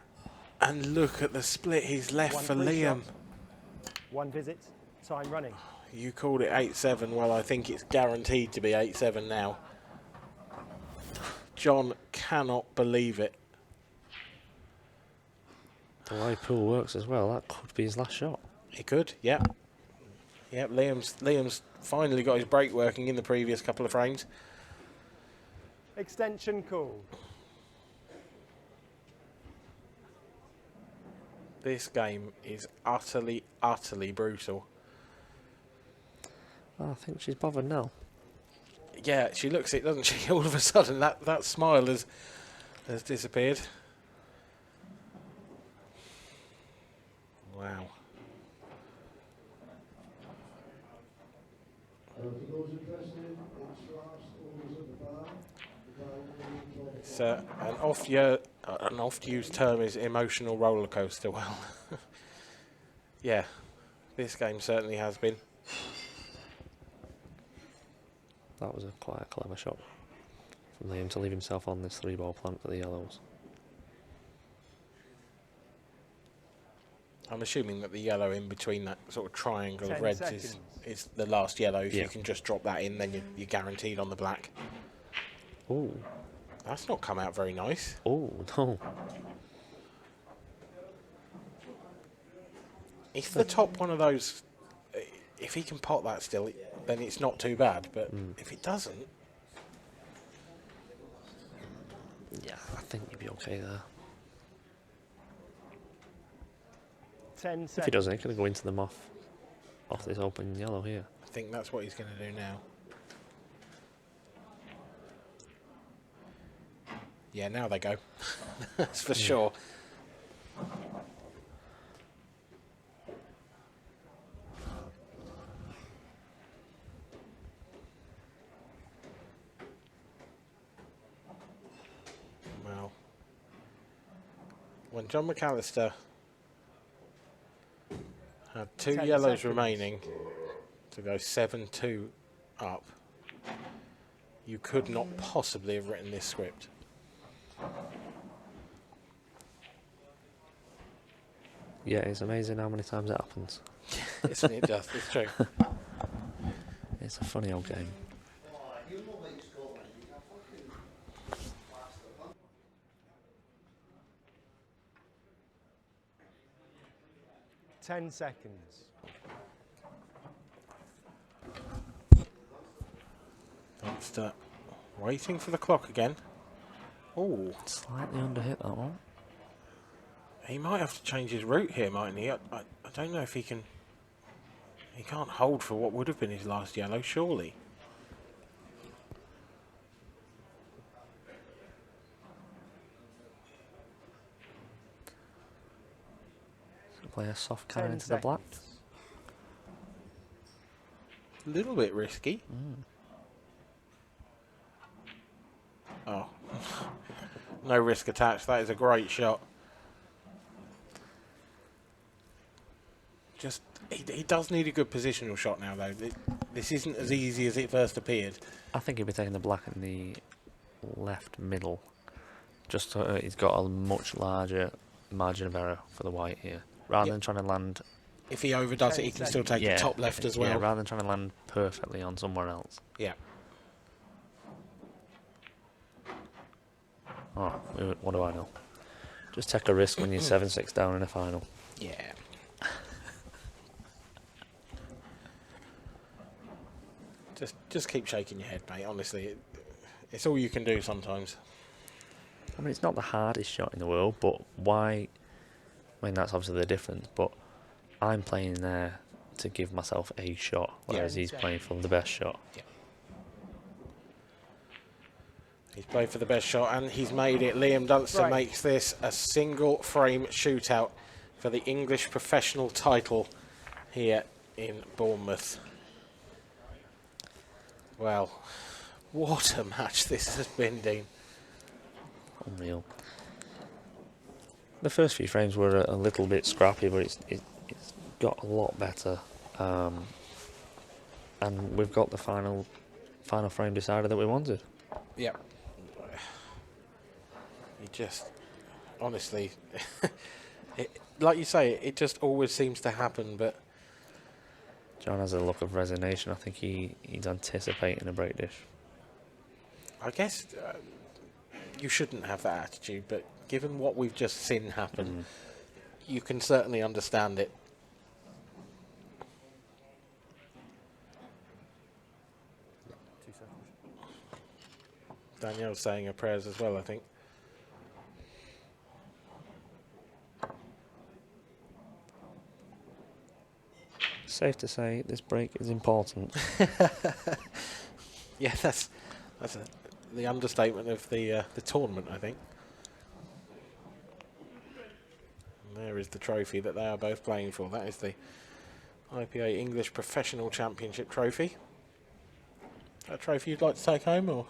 And look at the split he's left One for free Liam. shot. 1 visit. Time running. You called it 8-7. Well, I think it's guaranteed to be 8-7 now. John cannot believe it. The way pool works as well, that could be his last shot. He could, yeah. Yeah, Liam's finally got his break working in the previous couple of frames. Extension call. This game is utterly, utterly brutal. Oh, I think she's bothered now. Yeah, she looks it, doesn't she? All of a sudden, that smile has disappeared. Wow. It's an oft-used term is emotional roller coaster. Well, yeah, this game certainly has been. That was quite a clever shot from Liam to leave himself on this 3-ball plant for the yellows. I'm assuming that the yellow in between that sort of triangle of 10 reds seconds. is the last yellow. If Yeah. you can just drop that in, then you're guaranteed on the black. Oh, That's not come out very nice. oh no. If the top one of those, if he can pot that still, then it's not too bad. But if it doesn't, Yeah, I think you'd be okay there. 10 If he seconds. doesn't, he can go into them off this open yellow here. I think that's what he's going to do now. Yeah, now they go. That's for sure. Well, when John McAllister had 2 10 yellows seconds. remaining to go 7-2 up, you could not possibly have written this script. Yeah, it's amazing how many times it happens. Isn't it just? It's true. It's a funny old game. Ten seconds. Dunster waiting for the clock again. Oh, Slightly underhit that one. he might have to change his route here, mightn't he? I don't know if he can. He can't hold for what would have been his last yellow, surely. Play a soft carry 10 into the black. seconds. A little bit risky. Oh, no risk attached. That is a great shot. Just, he does need a good positional shot now, though. This isn't as easy as it first appeared. I think he'll be taking the black in the left middle. Just so he's got a much larger margin of error for the white here. Rather Yep. than trying to land... If he overdoes it, he can still take the top left as well. Yeah, rather than trying to land perfectly on somewhere else. Yeah. Oh, what do I know? Just take a risk when you're 7-6 down in a final. Yeah. Just keep shaking your head, mate. Honestly, it's all you can do sometimes. I mean, it's not the hardest shot in the world, but why... I mean, that's obviously the difference, but I'm playing there to give myself a shot, whereas he's playing for the best shot. Yeah. He's played for the best shot and he's made it. Liam Dunster Right. makes this a single frame shootout for the English professional title here in Bournemouth. Well, what a match this has been, Dean. Unreal. The first few frames were a little bit scrappy, but it's got a lot better. And we've got the final frame decided that we wanted. Yeah. You just, honestly, like you say, it just always seems to happen, but John has a look of resignation. I think he's anticipating a break dish. I guess you shouldn't have that attitude, but given what we've just seen happen, you can certainly understand it. Danielle's saying her prayers as well, I think. Safe to say this break is important. Yeah, that's the understatement of the tournament, I think. And there is the trophy that they are both playing for. That is the IPA English Professional Championship trophy. A trophy you'd like to take home, or?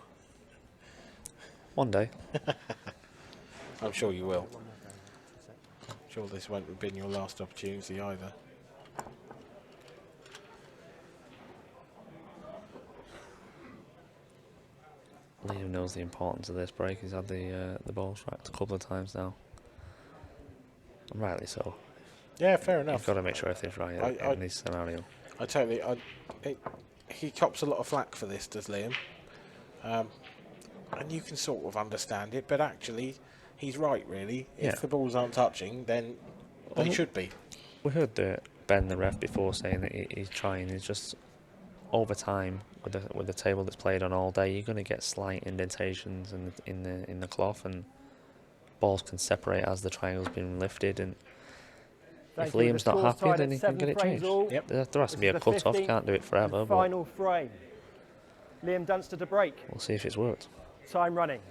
One day. I'm sure you will. I'm sure this won't have been your last opportunity either. Liam knows the importance of this break. He's had the ball striked a couple of times now. And rightly so. Yeah, fair enough. You've got to make sure everything's right in this scenario. He cops a lot of flack for this, does Liam? And you can sort of understand it, but actually, he's right, really. If the balls aren't touching, then they should be. We heard Ben, the ref, before saying that he's trying. He's just over time with the table that's played on all day, you're going to get slight indentations in the cloth, and balls can separate as the triangle's been lifted. And if Liam's not happy, then he can get it changed. Yep. There has to be a cut-off. Can't do it forever. But Final frame. Liam Dunster to break. we'll see if it's worked. Time running.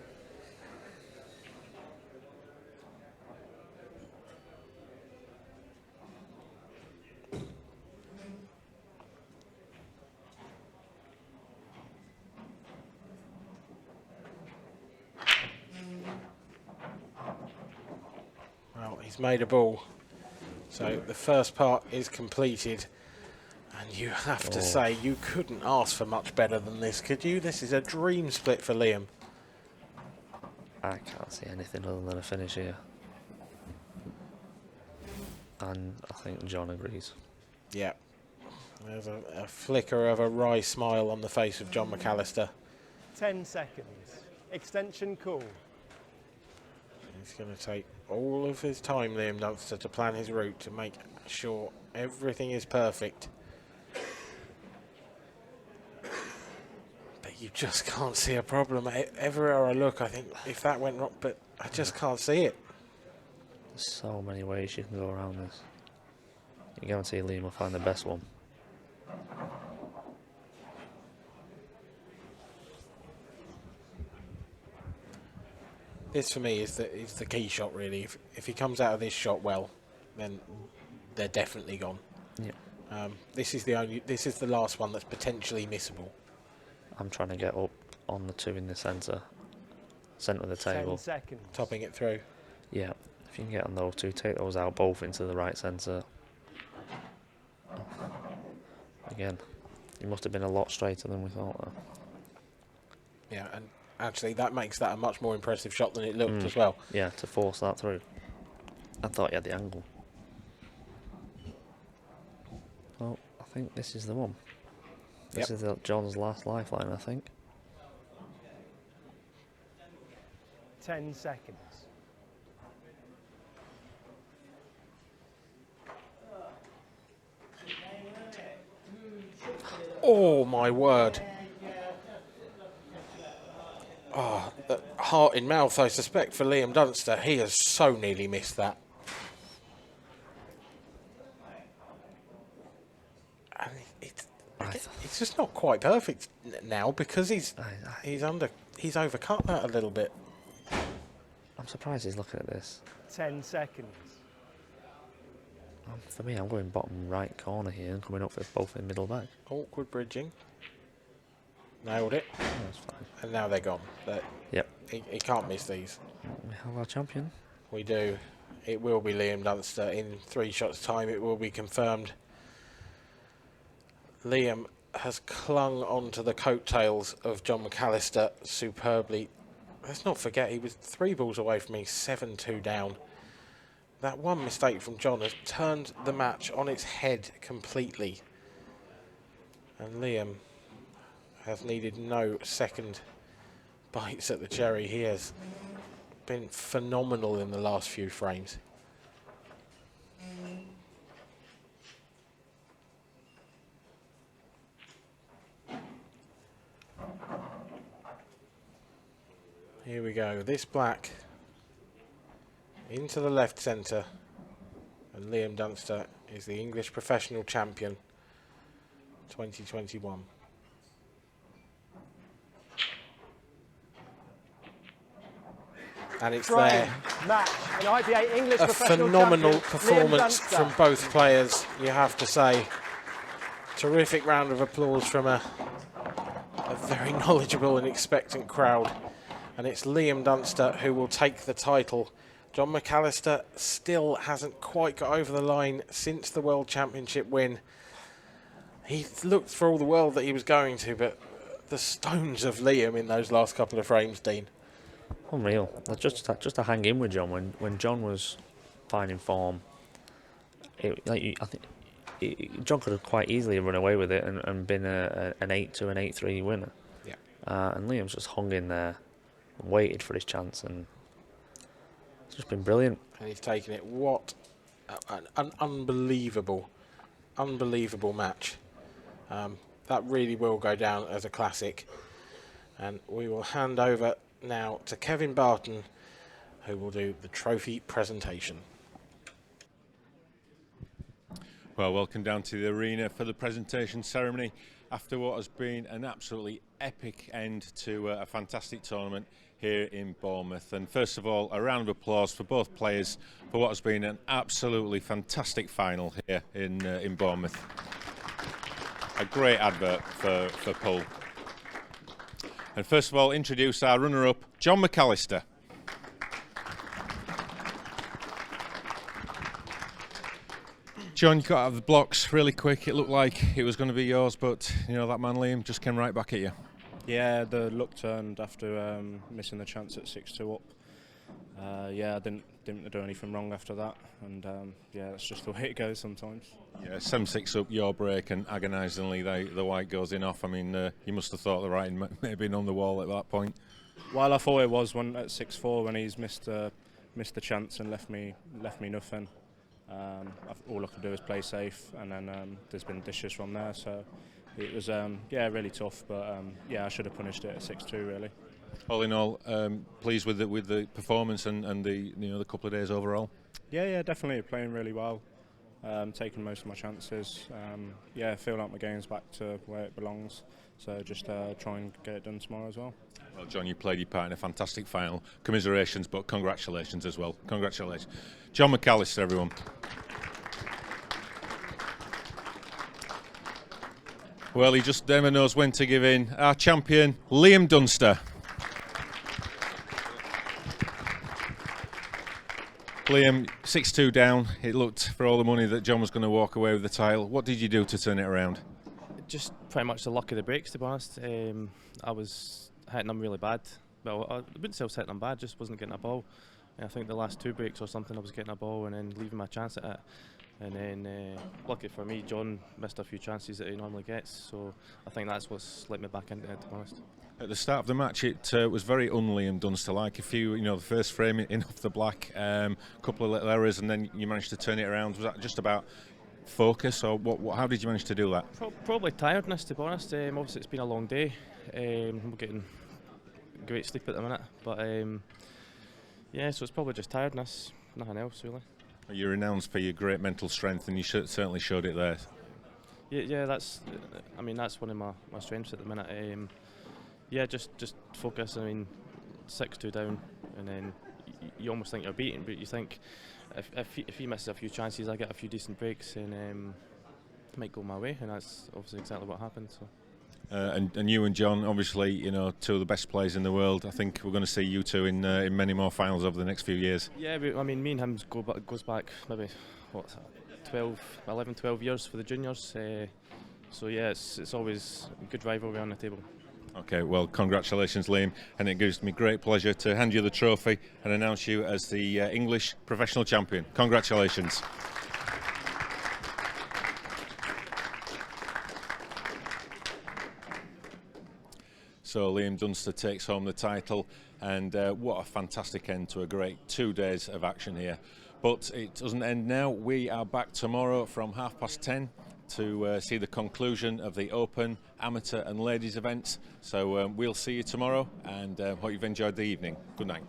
Well, he's made a ball. So the first part is completed. And you have to say, you couldn't ask for much better than this, could you? This is a dream split for Liam. I can't see anything other than a finish here. And I think John agrees. Yeah. There's a flicker of a wry smile on the face of John McAllister. 10 seconds. Extension call. He's going to take all of his time, Liam Dunster, to plan his route to make sure everything is perfect. But you just can't see a problem. Everywhere I look, I think if that went wrong, but I just can't see it. There's so many ways you can go around this. You guarantee Liam will find the best one. This for me is the key shot, really. If he comes out of this shot well, then they're definitely gone. Yeah. This is the last one that's potentially missable. I'm trying to get up on the two in the centre of the 10 table. seconds. Topping it through. Yeah, if you can get on those two, take those out both into the right centre. Again, he must have been a lot straighter than we thought there. Yeah, and actually that makes that a much more impressive shot than it looked as well. Yeah, to force that through. I thought he had the angle. Well, I think this is the one. This is John's last lifeline, I think. 10 seconds. Oh my word. Oh, heart in mouth, I suspect, for Liam Dunster. He has so nearly missed that. And it's just not quite perfect now because he's overcut that a little bit. I'm surprised he's looking at this. 10 seconds. For me, I'm going bottom right corner here and coming up for both in middle back. Awkward bridging. Nailed it. Oh, that's fine. And now they're gone. Yep. He can't miss these. We have our champion. We do. It will be Liam Dunster. In 3 shots' time, it will be confirmed. Liam has clung onto the coattails of John McAllister superbly. Let's not forget, he was 3 balls away from being 7-2 down. That one mistake from John has turned the match on its head completely. And Liam has needed no second bites at the cherry. He has been phenomenal in the last few frames. Here we go. This black into the left centre, and Liam Dunster is the English professional champion 2021. And it's there. Match. An IBA English A professional phenomenal champion, Liam performance Dunster. from both players, you have to say. Terrific round of applause from a very knowledgeable and expectant crowd. And it's Liam Dunster who will take the title. John McAllister still hasn't quite got over the line since the World Championship win. He looked for all the world that he was going to, but the stones of Liam in those last couple of frames, Dean. Unreal. Just to hang in with John when John was finding form. I think John could have quite easily run away with it and been an 8-2, an 8-3 winner. Yeah. And Liam's just hung in there and waited for his chance, and it's just been brilliant. And he's taken it. What an unbelievable match. That really will go down as a classic. And we will hand over now to Kevin Barton, who will do the trophy presentation. Well, welcome down to the arena for the presentation ceremony after what has been an absolutely epic end to a fantastic tournament here in Bournemouth. And first of all, a round of applause for both players for what has been an absolutely fantastic final here in Bournemouth. A great advert for Paul. And first of all, introduce our runner-up, John McAllister. John, you got out of the blocks really quick. It looked like it was going to be yours, but you know that man Liam just came right back at you. Yeah, the luck turned after missing the chance at 6-2 up. Yeah, I didn't do anything wrong after that, and yeah, that's just the way it goes sometimes. Yeah, 7-6 up your break, and agonisingly the white goes in off. I mean, you must have thought the writing may have been on the wall at that point. Well, I thought it was when at 6-4 when he's missed the chance and left me nothing. All I could do is play safe, and then there's been dishes from there. So it was yeah, really tough, but yeah, I should have punished it at 6-2 really. All in all, pleased with the performance and the the couple of days overall. Yeah, definitely playing really well, taking most of my chances. Yeah, feel like my game's back to where it belongs. So just try and get it done tomorrow as well. Well, John, you played your part in a fantastic final. Commiserations, but congratulations as well. Congratulations, John McAllister, everyone. Well, he just never knows when to give in. Our champion, Liam Dunster. Liam, 6-2 down. It looked for all the money that John was going to walk away with the title. What did you do to turn it around? Just pretty much the luck of the breaks, to be honest. I was hitting them really bad. Well, I wouldn't say I was hitting them bad, just wasn't getting a ball. And I think the last 2 breaks or something, I was getting a ball and then leaving my chance at it. And then, lucky for me, John missed a few chances that he normally gets. So I think that's what's let me back into it, to be honest. At the start of the match, it was very un-Liam Dunster-like. A few, the first frame in off the black, couple of little errors, and then you managed to turn it around. Was that just about focus, or what? How did you manage to do that? Probably tiredness, to be honest. Obviously, it's been a long day. We're getting great sleep at the minute, but yeah, so it's probably just tiredness, nothing else really. You're renowned for your great mental strength, and you certainly showed it there. Yeah, that's one of my strengths at the minute. Yeah, just focus. I mean, 6-2 down, and then you almost think you're beaten, but you think if he misses a few chances, I get a few decent breaks, and it might go my way, and that's obviously exactly what happened. So. And you and John, obviously, two of the best players in the world. I think we're going to see you two in many more finals over the next few years. Yeah, I mean, me and him goes back maybe 12 years for the juniors. So yeah, it's always a good rivalry on the table. Okay, well, congratulations, Liam, and it gives me great pleasure to hand you the trophy and announce you as the English professional champion. Congratulations. So Liam Dunster takes home the title, and what a fantastic end to a great 2 days of action here. But it doesn't end now. We are back tomorrow from 10:30. to see the conclusion of the Open, Amateur and Ladies events. So we'll see you tomorrow, and hope you've enjoyed the evening. Good night.